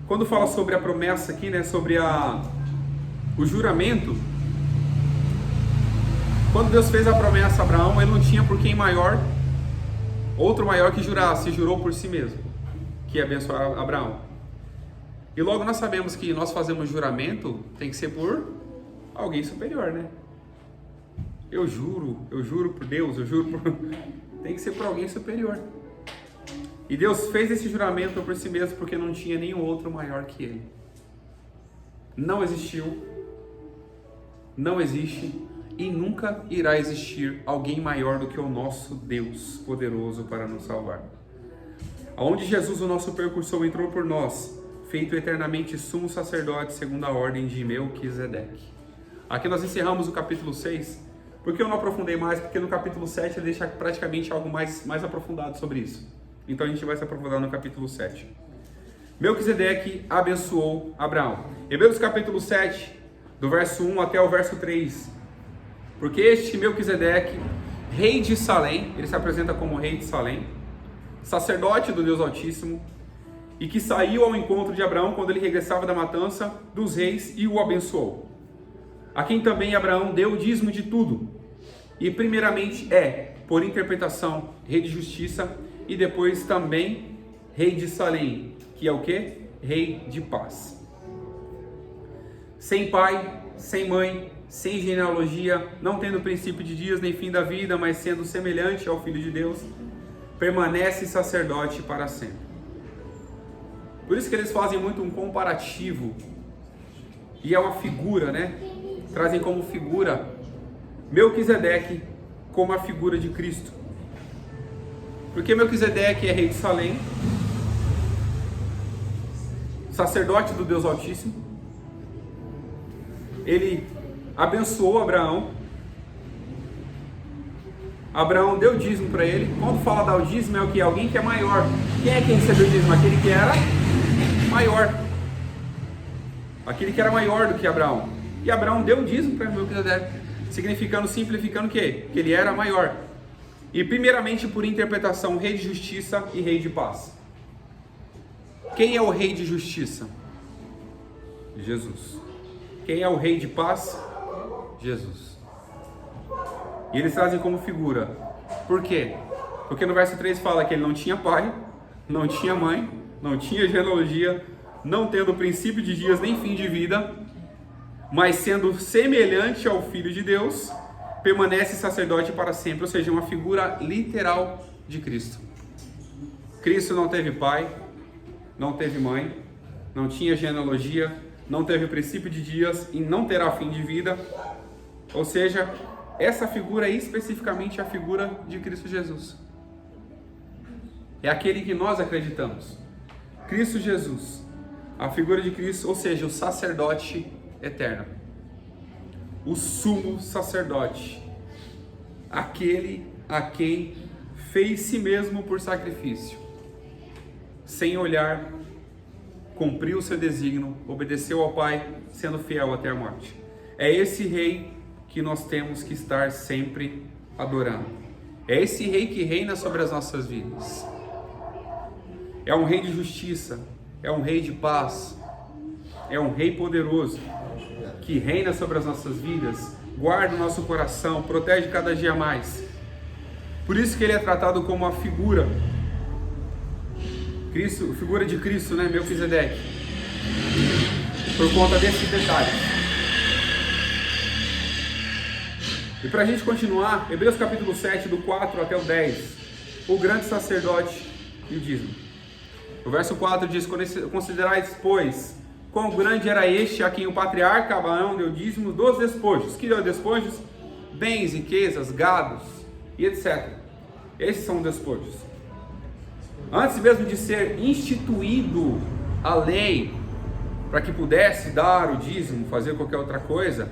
Quando fala sobre a promessa aqui, né? Sobre o juramento... Quando Deus fez a promessa a Abraão, ele não tinha por quem maior, outro maior que jurasse, jurou por si mesmo, que ia abençoar Abraão. E logo nós sabemos que nós fazemos juramento, tem que ser por alguém superior, né? Eu juro por Deus, tem que ser por alguém superior. E Deus fez esse juramento por si mesmo porque não tinha nenhum outro maior que ele. Não existiu, não existe e nunca irá existir alguém maior do que o nosso Deus poderoso para nos salvar. Aonde Jesus, o nosso precursor, entrou por nós, feito eternamente sumo sacerdote segundo a ordem de Melquisedeque. Aqui nós encerramos o capítulo 6, porque eu não aprofundei mais, porque no capítulo 7 ele deixa praticamente algo mais aprofundado sobre isso. Então a gente vai se aprofundar no capítulo 7. Melquisedeque abençoou Abraão. Hebreus capítulo 7, do verso 1 até o verso 3. Porque este Melquisedeque, rei de Salém, ele se apresenta como rei de Salém, sacerdote do Deus Altíssimo, e que saiu ao encontro de Abraão quando ele regressava da matança dos reis e o abençoou. A quem também Abraão deu o dízimo de tudo. E primeiramente por interpretação, rei de justiça, e depois também rei de Salém, que é o quê? Rei de paz. Sem pai, sem mãe, sem genealogia, não tendo princípio de dias nem fim da vida, mas sendo semelhante ao Filho de Deus, permanece sacerdote para sempre. Por isso que eles fazem muito um comparativo, e é uma figura, né? Trazem como figura Melquisedeque como a figura de Cristo. Porque Melquisedeque é rei de Salém, sacerdote do Deus Altíssimo. Ele abençoou Abraão. Abraão deu dízimo para ele. Quando fala dar o dízimo, é o que? Alguém que é maior. Quem é que recebeu o dízimo? Aquele que era maior. Aquele que era maior do que Abraão. E Abraão deu o dízimo para Melquisedeque, significando, simplificando o quê? Que ele era maior. E primeiramente por interpretação, rei de justiça e rei de paz. Quem é o rei de justiça? Jesus. Quem é o rei de paz? Jesus. E eles trazem como figura. Por quê? Porque no verso 3 fala que ele não tinha pai, não tinha mãe, não tinha genealogia, não tendo princípio de dias nem fim de vida, mas sendo semelhante ao Filho de Deus, permanece sacerdote para sempre. Ou seja, uma figura literal de Cristo. Cristo não teve pai, não teve mãe, não tinha genealogia, não teve princípio de dias e não terá fim de vida. Ou seja, essa figura é especificamente a figura de Cristo Jesus. é aquele que nós acreditamos. Cristo Jesus, a figura de Cristo, ou seja, o sacerdote eterno, o sumo sacerdote, aquele a quem fez si mesmo por sacrifício, sem olhar, cumpriu o seu desígnio, obedeceu ao Pai, sendo fiel até a morte. É esse rei que nós temos que estar sempre adorando. É esse rei que reina sobre as nossas vidas. É um rei de justiça, é um rei de paz, é um rei poderoso que reina sobre as nossas vidas, guarda o nosso coração, protege cada dia mais. Por isso que ele é tratado como a figura de Cristo, né, Melquisedeque, por conta desses detalhes. E para a gente continuar, Hebreus capítulo 7, do 4 até o 10, o grande sacerdote e o dízimo. O verso 4 diz: considerais, pois, quão grande era este a quem o patriarca Abraão deu dízimo dos despojos. Que deu despojos? Bens, riquezas, gados e etc. Esses são os despojos. Antes mesmo de ser instituído a lei para que pudesse dar o dízimo, fazer qualquer outra coisa,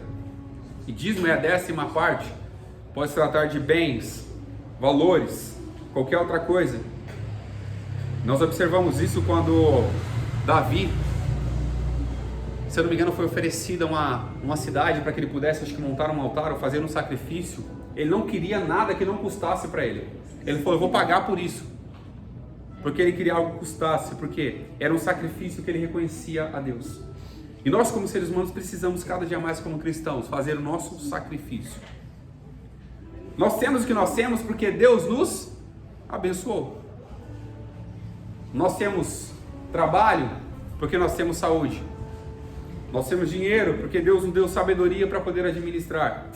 e dízimo é a 10ª parte, pode se tratar de bens, valores, qualquer outra coisa. Nós observamos isso quando Davi, se eu não me engano, foi oferecida uma cidade para que ele pudesse, acho que, montar um altar ou fazer um sacrifício. Ele não queria nada que não custasse para ele. Ele falou: eu vou pagar por isso. Porque ele queria algo que custasse, porque era um sacrifício que ele reconhecia a Deus. E nós, como seres humanos, precisamos cada dia mais, como cristãos, fazer o nosso sacrifício. Nós temos o que nós temos porque Deus nos abençoou. Nós temos trabalho porque nós temos saúde. Nós temos dinheiro porque Deus nos deu sabedoria para poder administrar.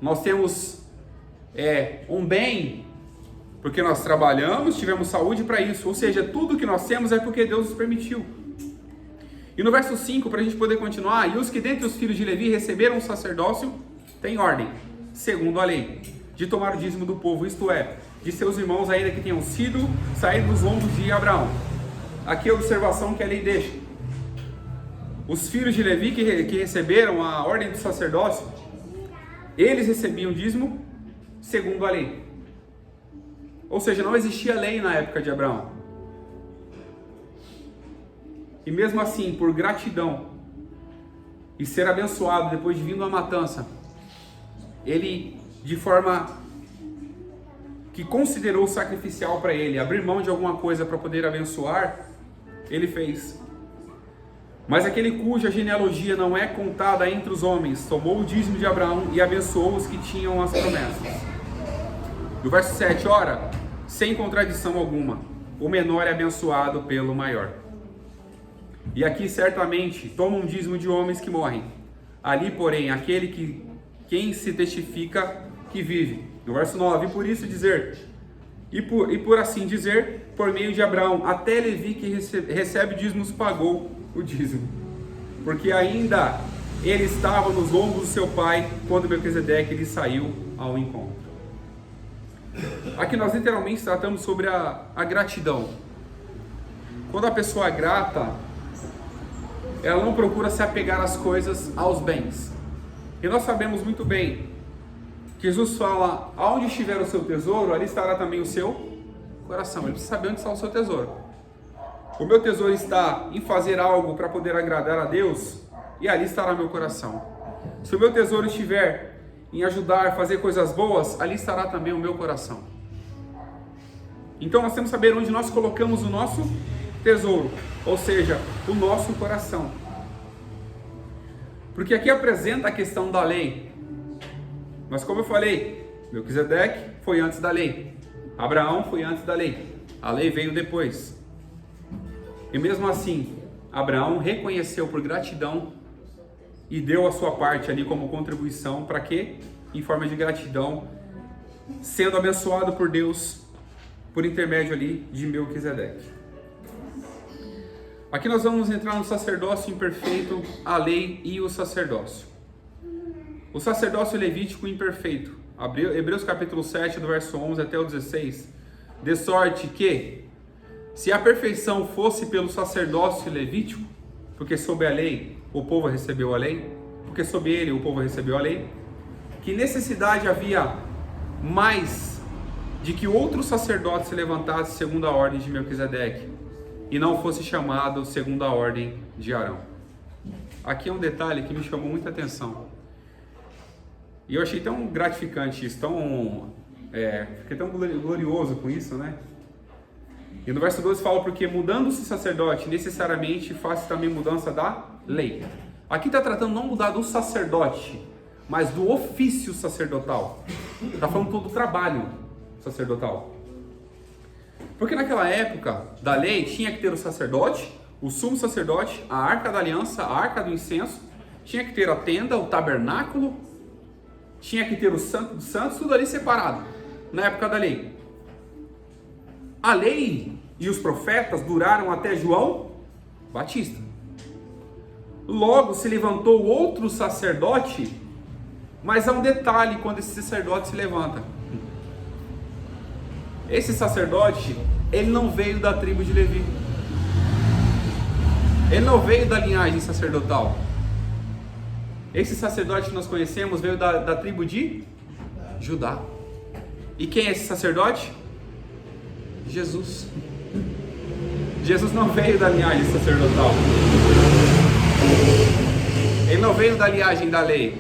Nós temos um bem porque nós trabalhamos, tivemos saúde para isso. Ou seja, tudo que nós temos é porque Deus nos permitiu. E no verso 5, para a gente poder continuar: e os que dentre os filhos de Levi receberam o sacerdócio, têm ordem, segundo a lei, de tomar o dízimo do povo, isto é, de seus irmãos, ainda que tenham saído dos lombos de Abraão. Aqui a observação que a lei deixa: os filhos de Levi que receberam a ordem do sacerdócio, eles recebiam dízimo segundo a lei. Ou seja, não existia lei na época de Abraão. E mesmo assim, por gratidão e ser abençoado depois de vindo a matança, ele, de forma que considerou sacrificial para ele, abrir mão de alguma coisa para poder abençoar, ele fez. Mas aquele cuja genealogia não é contada entre os homens, tomou o dízimo de Abraão e abençoou os que tinham as promessas. No verso 7, ora, sem contradição alguma, o menor é abençoado pelo maior. E aqui certamente toma um dízimo de homens que morrem. Ali, porém, quem se testifica que vive. No verso 9, por isso dizer, e por assim dizer, por meio de Abraão, até Levi que recebe dízimos pagou o dízimo. Porque ainda ele estava nos lombos do seu pai, quando Melquisedeque lhe saiu ao encontro. Aqui nós literalmente tratamos sobre a gratidão. Quando a pessoa é grata, ela não procura se apegar às coisas, aos bens. E nós sabemos muito bem, Jesus fala: aonde estiver o seu tesouro, ali estará também o seu coração. Ele precisa saber onde está o seu tesouro. O meu tesouro está em fazer algo para poder agradar a Deus, e ali estará meu coração. Se o meu tesouro estiver em ajudar a fazer coisas boas, ali estará também o meu coração. Então nós temos que saber onde nós colocamos o nosso tesouro, ou seja, o nosso coração. Porque aqui apresenta a questão da lei. Mas como eu falei, Melquisedeque foi antes da lei, Abraão foi antes da lei, a lei veio depois. E mesmo assim, Abraão reconheceu por gratidão e deu a sua parte ali como contribuição. Para quê? Em forma de gratidão, sendo abençoado por Deus por intermédio ali de Melquisedeque. Aqui nós vamos entrar no sacerdócio imperfeito, a lei e o sacerdócio. O sacerdócio levítico imperfeito. Hebreus capítulo 7, do verso 11 até o 16, De sorte que, se a perfeição fosse pelo sacerdócio levítico, porque sob a lei o povo recebeu a lei, porque sob ele o povo recebeu a lei, que necessidade havia mais de que outro sacerdote se levantasse segundo a ordem de Melquisedeque, e não fosse chamado segundo a ordem de Arão. Aqui é um detalhe que me chamou muita atenção. E eu achei tão gratificante isso, fiquei tão glorioso com isso, né? E no verso 12 fala, porque mudando-se o sacerdote, necessariamente faz também mudança da lei. Aqui está tratando não mudar do sacerdote, mas do ofício sacerdotal. Está falando todo o trabalho sacerdotal. Porque naquela época da lei tinha que ter o sacerdote, o sumo sacerdote, a arca da aliança, a arca do incenso, tinha que ter a tenda, o tabernáculo, tinha que ter o santo dos santos, tudo ali separado, na época da lei. A lei e os profetas duraram até João Batista. Logo se levantou outro sacerdote, mas há um detalhe quando esse sacerdote se levanta. Esse sacerdote, ele não veio da tribo de Levi. Ele não veio da linhagem sacerdotal. Esse sacerdote que nós conhecemos veio da tribo de Judá. E quem é esse sacerdote? Jesus. Jesus não veio da linhagem sacerdotal. Ele não veio da linhagem da lei.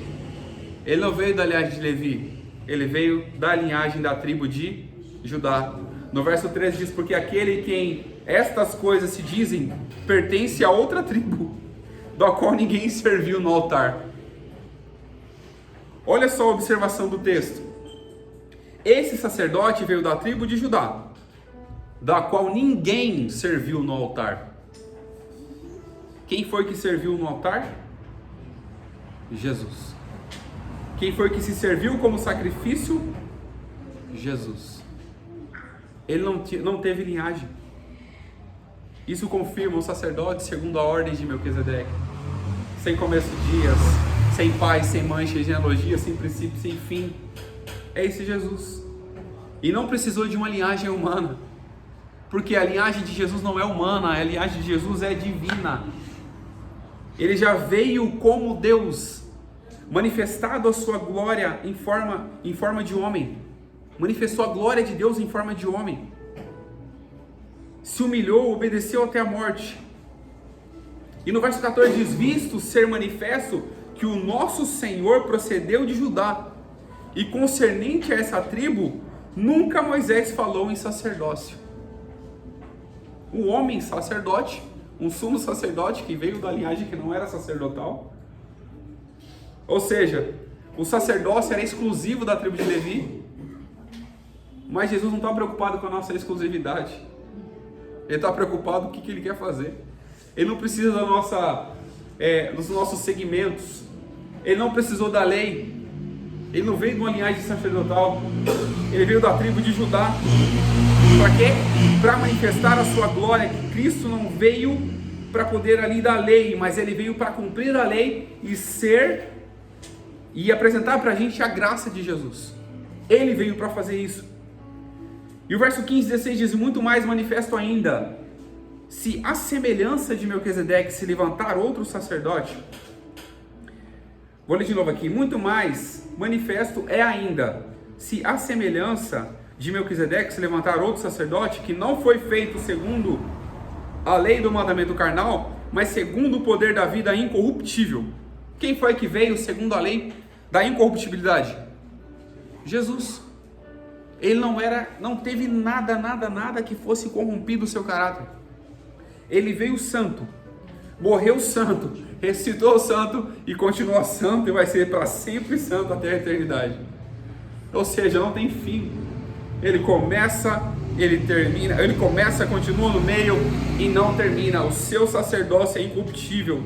Ele não veio da linhagem de Levi. Ele veio da linhagem da tribo de Judá. No verso 13 diz, porque aquele quem estas coisas se dizem, pertence a outra tribo, da qual ninguém serviu no altar. Olha só a observação do texto. Esse sacerdote veio da tribo de Judá, da qual ninguém serviu no altar. Quem foi que serviu no altar? Jesus. Quem foi que se serviu como sacrifício? Jesus. Ele não teve linhagem. Isso confirma um sacerdote segundo a ordem de Melquisedeque, sem começo de dias, sem pai, sem mãe, sem genealogia, sem princípio, sem fim. É esse Jesus. E não precisou de uma linhagem humana, porque a linhagem de Jesus não é humana, a linhagem de Jesus é divina. Ele já veio como Deus, manifestado a sua glória em forma de homem. Manifestou a glória de Deus em forma de homem. Se humilhou, obedeceu até a morte. E no verso 14 diz, visto ser manifesto que o nosso Senhor procedeu de Judá, e concernente a essa tribo, nunca Moisés falou em sacerdócio. Um homem sacerdote, um sumo sacerdote que veio da linhagem que não era sacerdotal. Ou seja, o sacerdócio era exclusivo da tribo de Levi. Mas Jesus não está preocupado com a nossa exclusividade. Ele está preocupado com o que ele quer fazer. Ele não precisa dos nossos segmentos. Ele não precisou da lei. Ele não veio de uma linhagem sacerdotal. Ele veio da tribo de Judá. Para quê? Para manifestar a sua glória. Que Cristo não veio para poder ali da lei, mas ele veio para cumprir a lei e apresentar para a gente a graça de Jesus. Ele veio para fazer isso. E o verso 15 e 16 diz, muito mais manifesto ainda, se a semelhança de Melquisedeque se levantar outro sacerdote, vou ler de novo aqui, muito mais manifesto é ainda, se a semelhança de Melquisedeque se levantar outro sacerdote, que não foi feito segundo a lei do mandamento carnal, mas segundo o poder da vida incorruptível. Quem foi que veio segundo a lei da incorruptibilidade? Jesus. Ele não teve nada que fosse corrompido o seu caráter. Ele veio santo, morreu santo, ressuscitou santo e continua santo e vai ser para sempre santo até a eternidade. Ou seja, não tem fim. Ele começa, ele termina, ele começa, continua no meio e não termina. O seu sacerdócio é incorruptível.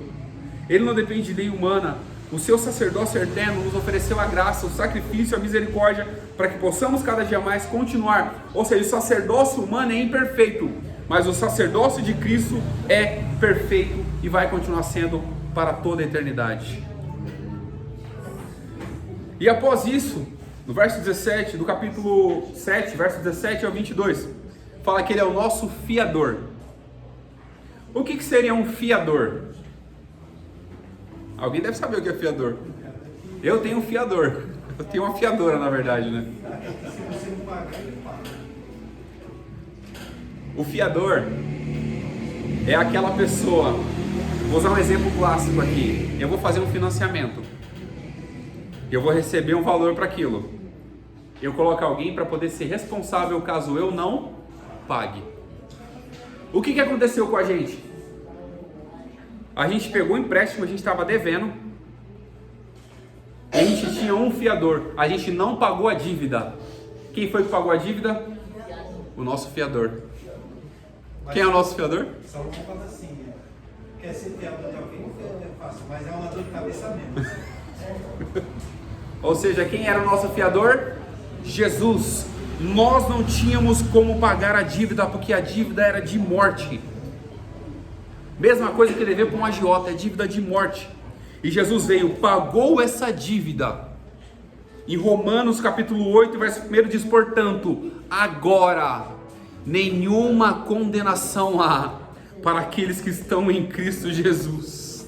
Ele não depende de lei humana. O seu sacerdócio eterno nos ofereceu a graça, o sacrifício, a misericórdia, para que possamos cada dia mais continuar. Ou seja, o sacerdócio humano é imperfeito, mas o sacerdócio de Cristo é perfeito e vai continuar sendo para toda a eternidade. E após isso, no verso 17, do capítulo 7, verso 17 ao 22, fala que ele é o nosso fiador. O que seria um fiador? Alguém deve saber o que é fiador. Eu tenho um fiador. Eu tenho uma fiadora, na verdade, né? Se você não pagar, ele paga. O fiador é aquela pessoa. Vou usar um exemplo clássico aqui. Eu vou fazer um financiamento. Eu vou receber um valor para aquilo. Eu coloco alguém para poder ser responsável caso eu não pague. O que aconteceu com a gente? A gente pegou o empréstimo, a gente estava devendo. A gente tinha um fiador. A gente não pagou a dívida. Quem foi que pagou a dívida? O nosso fiador. Quem é o nosso fiador? Salomão fala assim, né? Quer ser fiador de alguém, é fácil, mas é uma dor de cabeça mesmo. Ou seja, quem era o nosso fiador? Jesus. Nós não tínhamos como pagar a dívida, porque a dívida era de morte. Mesma coisa que dever para um agiota, é dívida de morte. E Jesus veio, pagou essa dívida. Em Romanos capítulo 8, verso 1 diz, portanto, agora nenhuma condenação há para aqueles que estão em Cristo Jesus.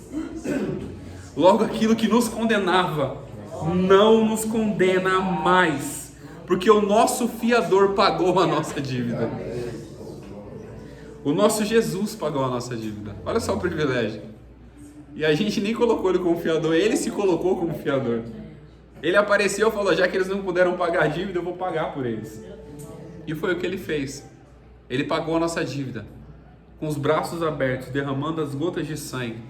Logo aquilo que nos condenava não nos condena mais, porque o nosso fiador pagou a nossa dívida. O nosso Jesus pagou a nossa dívida. Olha só o privilégio. E a gente nem colocou ele como fiador, ele se colocou como fiador. Ele apareceu e falou, já que eles não puderam pagar a dívida, eu vou pagar por eles. E foi o que ele fez. Ele pagou a nossa dívida, com os braços abertos, derramando as gotas de sangue.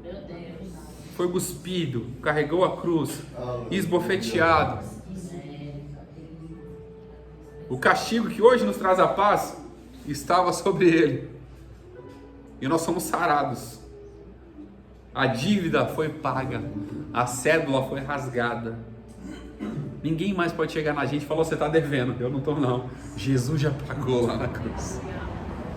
Meu Deus. Foi cuspido, carregou a cruz, esbofeteado. O castigo que hoje nos traz a paz estava sobre ele. E nós somos sarados. A dívida foi paga. A cédula foi rasgada. Ninguém mais pode chegar na gente e falar, você está devendo. Eu não estou não. Jesus já pagou lá na cruz.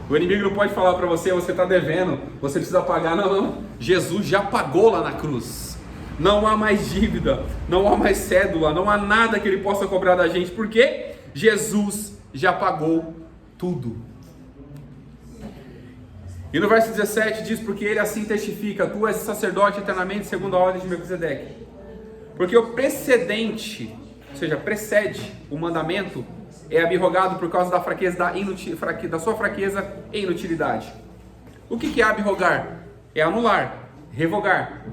O inimigo não pode falar para você, você está devendo, você precisa pagar. Não. Jesus já pagou lá na cruz. Não há mais dívida, não há mais cédula, não há nada que ele possa cobrar da gente. Por quê? Jesus já pagou tudo. E no verso 17 diz, porque ele assim testifica, tu és sacerdote eternamente segundo a ordem de Melquisedeque. Porque o precedente, ou seja, precede o mandamento, é abrogado por causa da fraqueza, da sua fraqueza e inutilidade. O que é abrogar? É anular, revogar.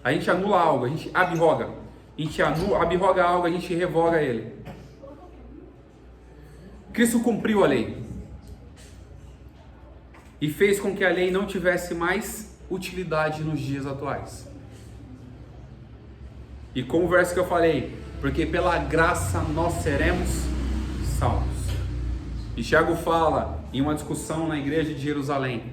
A gente anula algo, a gente abroga. A gente abroga algo, a gente revoga ele. Cristo cumpriu a lei. E fez com que a lei não tivesse mais utilidade nos dias atuais. E com o verso que eu falei, porque pela graça nós seremos salvos. E Tiago fala em uma discussão na igreja de Jerusalém,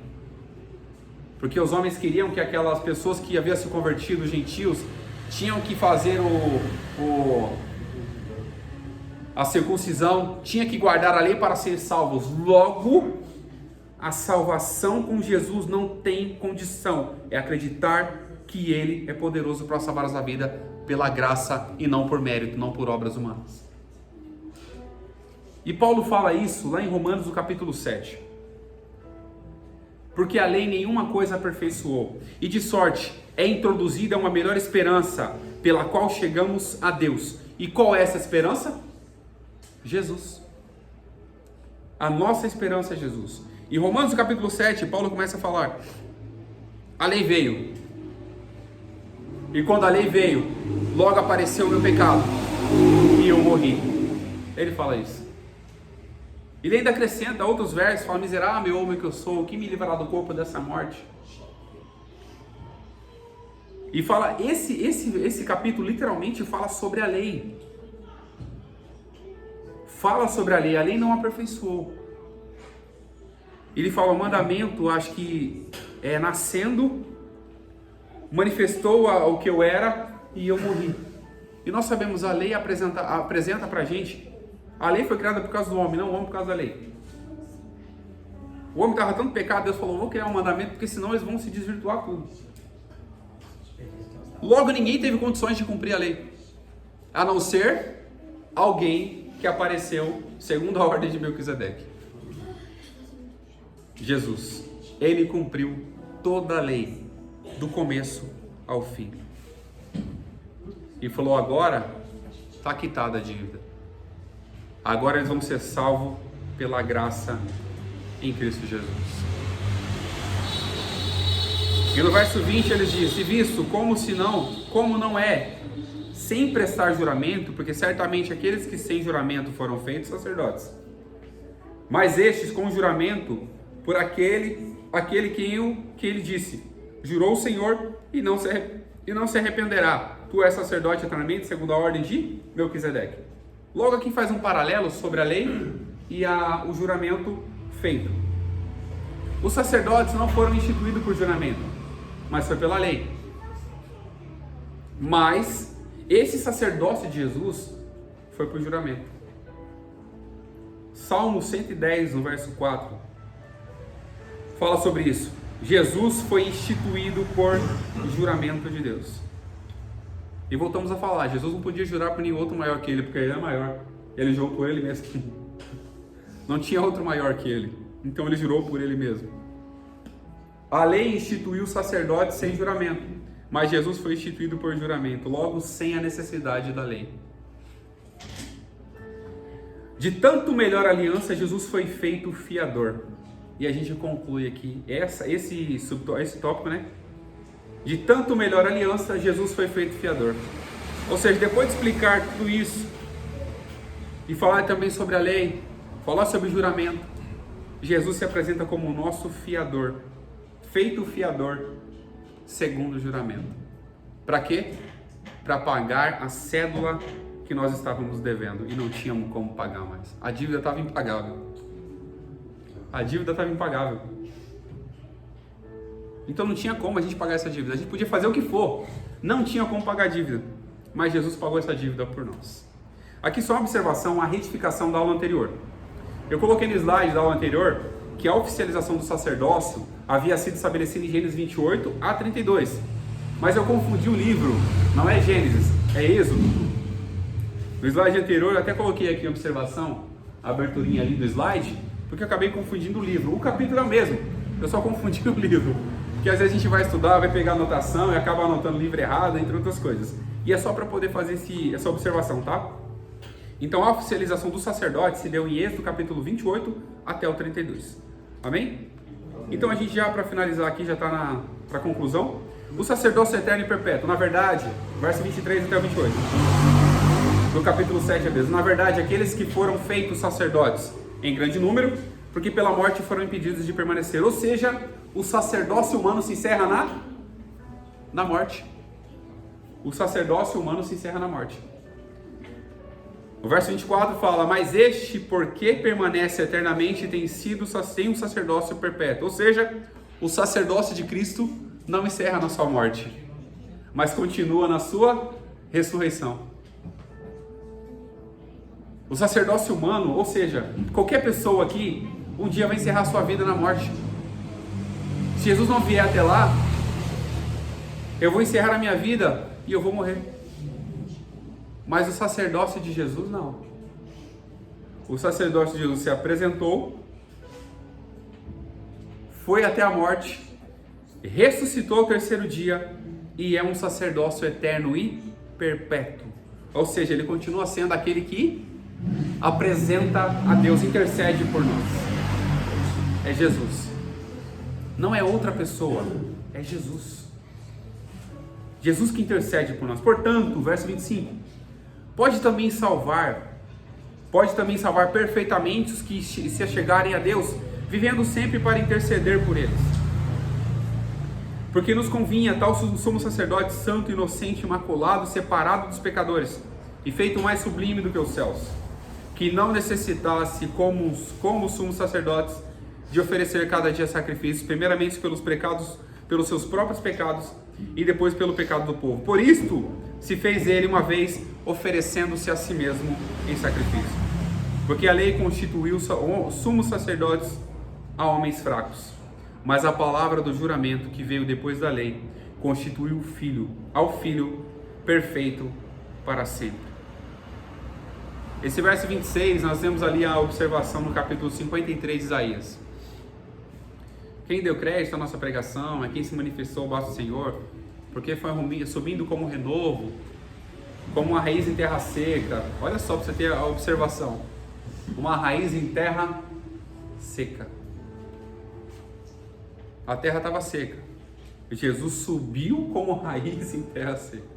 porque os homens queriam que aquelas pessoas que haviam se convertido, os gentios, tinham que fazer a circuncisão, tinha que guardar a lei para ser salvos. Logo, a salvação com Jesus não tem condição, é acreditar que Ele é poderoso para salvar a nossa vida pela graça e não por mérito, não por obras humanas. E Paulo fala isso lá em Romanos no capítulo 7. Porque a lei nenhuma coisa aperfeiçoou, e de sorte é introduzida uma melhor esperança, pela qual chegamos a Deus. E qual é essa esperança? Jesus. A nossa esperança é Jesus. Em Romanos capítulo 7, Paulo começa a falar, a lei veio, e quando a lei veio, logo apareceu o meu pecado, e eu morri. Ele fala isso. Ele ainda acrescenta outros versos, fala, miserável homem que eu sou, o que me livrará do corpo dessa morte? E fala, esse capítulo literalmente fala sobre a lei. Fala sobre a lei não aperfeiçoou. Ele fala, o mandamento, acho que nascendo, manifestou o que eu era e eu morri. E nós sabemos, a lei apresenta pra gente, a lei foi criada por causa do homem, não o homem por causa da lei. O homem estava tanto pecado, Deus falou, vou criar um mandamento, porque senão eles vão se desvirtuar tudo. Logo, ninguém teve condições de cumprir a lei, a não ser alguém que apareceu segundo a ordem de Melquisedeque? Jesus. Ele cumpriu toda a lei, do começo ao fim. E falou: agora está quitada a dívida. Agora eles vão ser salvos pela graça em Cristo Jesus. E no verso 20 eles dizem: visto como não é sem prestar juramento, porque certamente aqueles que sem juramento foram feitos sacerdotes, mas estes com juramento por aquele que ele disse: jurou o Senhor e não se arrependerá, tu és sacerdote eternamente, segundo a ordem de Melquisedeque. Logo aqui faz um paralelo sobre a lei e o juramento feito. Os sacerdotes não foram instituídos por juramento, mas foi pela lei. Mas esse sacerdócio de Jesus foi por juramento. Salmo 110, no verso 4, fala sobre isso. Jesus foi instituído por juramento de Deus. E voltamos a falar, Jesus não podia jurar por nenhum outro maior que ele, porque ele é maior. Ele jurou por ele mesmo. Não tinha outro maior que ele. Então ele jurou por ele mesmo. A lei instituiu sacerdotes sem juramento, mas Jesus foi instituído por juramento, logo sem a necessidade da lei. De tanto melhor aliança, Jesus foi feito fiador. E a gente conclui aqui esse tópico, né? De tanto melhor aliança, Jesus foi feito fiador. Ou seja, depois de explicar tudo isso e falar também sobre a lei, falar sobre o juramento, Jesus se apresenta como o nosso fiador, feito fiador segundo o juramento. Para quê? Para pagar a cédula que nós estávamos devendo e não tínhamos como pagar mais. A dívida estava impagável. A dívida estava impagável. Então não tinha como a gente pagar essa dívida. A gente podia fazer o que for, não tinha como pagar a dívida. Mas Jesus pagou essa dívida por nós. Aqui só uma observação, a retificação da aula anterior. Eu coloquei no slide da aula anterior que a oficialização do sacerdócio havia sido estabelecida em Gênesis 28 a 32. Mas eu confundi o livro, não é Gênesis, é Êxodo. No slide anterior eu até coloquei aqui a observação, a aberturinha ali do slide, porque eu acabei confundindo o livro. O capítulo é o mesmo, eu só confundi o livro. Porque às vezes a gente vai estudar, vai pegar anotação e acaba anotando o livro errado, entre outras coisas. E é só para poder fazer essa observação, tá? Então a oficialização do sacerdote se deu em Êxodo capítulo 28 até o 32. Amém? Então a gente já, para finalizar aqui, já está para a conclusão. O sacerdócio eterno e perpétuo, na verdade, verso 23 até o 28. Do capítulo 7 mesmo. Na verdade, aqueles que foram feitos sacerdotes em grande número, porque pela morte foram impedidos de permanecer. Ou seja, o sacerdócio humano se encerra na morte. O sacerdócio humano se encerra na morte. O verso 24 fala: mas este, porque permanece eternamente, tem um sacerdócio perpétuo. Ou seja, o sacerdócio de Cristo não encerra na sua morte, mas continua na sua ressurreição. O sacerdócio humano, ou seja, qualquer pessoa aqui, um dia vai encerrar sua vida na morte. Se Jesus não vier até lá, eu vou encerrar a minha vida e eu vou morrer. Mas o sacerdócio de Jesus não. O sacerdócio de Jesus se apresentou, foi até a morte, ressuscitou ao terceiro dia e é um sacerdócio eterno e perpétuo. Ou seja, ele continua sendo aquele que apresenta a Deus, intercede por nós. É Jesus. Não é outra pessoa, é Jesus. Jesus que intercede por nós. Portanto, verso 25, pode também salvar perfeitamente os que se achegarem a Deus, vivendo sempre para interceder por eles. Porque nos convinha tal sumo sacerdote santo, inocente, imaculado, separado dos pecadores, e feito mais sublime do que os céus, que não necessitasse, como os sumos sacerdotes, de oferecer cada dia sacrifícios, primeiramente pelos seus próprios pecados, e depois pelo pecado do povo. Por isto se fez ele uma vez, oferecendo-se a si mesmo em sacrifício. Porque a lei constituiu sumos sacerdotes a homens fracos, mas a palavra do juramento que veio depois da lei constituiu ao Filho perfeito para sempre. Esse verso 26, nós temos ali a observação no capítulo 53 de Isaías. Quem deu crédito à nossa pregação é quem se manifestou abaixo do Senhor, porque foi subindo como renovo, como uma raiz em terra seca. Olha só para você ter a observação. Uma raiz em terra seca. A terra estava seca. Jesus subiu como raiz em terra seca.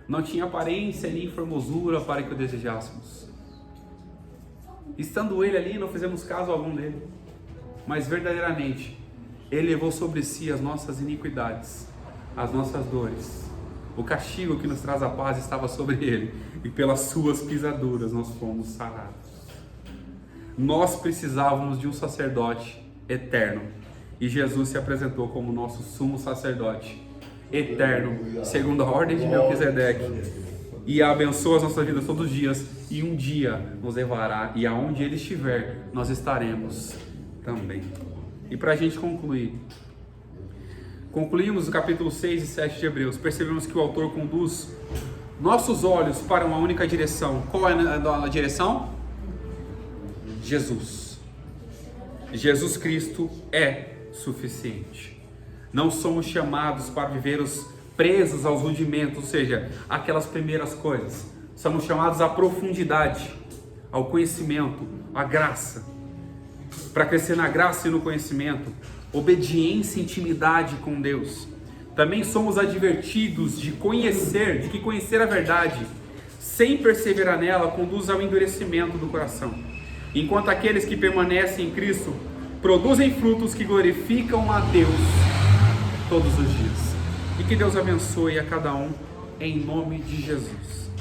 Não tinha aparência nem formosura para que o desejássemos. Estando ele ali, não fizemos caso algum dele. Mas verdadeiramente, ele levou sobre si as nossas iniquidades, as nossas dores. O castigo que nos traz a paz estava sobre ele, e pelas suas pisaduras nós fomos sarados. Nós precisávamos de um sacerdote eterno, e Jesus se apresentou como nosso sumo sacerdote eterno, segundo a ordem de Melquisedeque, e abençoa as nossas vidas todos os dias, e um dia nos levará, e aonde ele estiver, nós estaremos também. E para a gente concluímos o capítulo 6 e 7 de Hebreus, percebemos que o autor conduz nossos olhos para uma única direção. Qual é a direção? Jesus. Jesus Cristo é suficiente. Não somos chamados para viver presos aos rudimentos, ou seja, aquelas primeiras coisas. Somos chamados à profundidade, ao conhecimento, à graça. Para crescer na graça e no conhecimento, obediência e intimidade com Deus. Também somos advertidos de que conhecer a verdade, sem perseverar nela, conduz ao endurecimento do coração. Enquanto aqueles que permanecem em Cristo produzem frutos que glorificam a Deus todos os dias. E que Deus abençoe a cada um em nome de Jesus.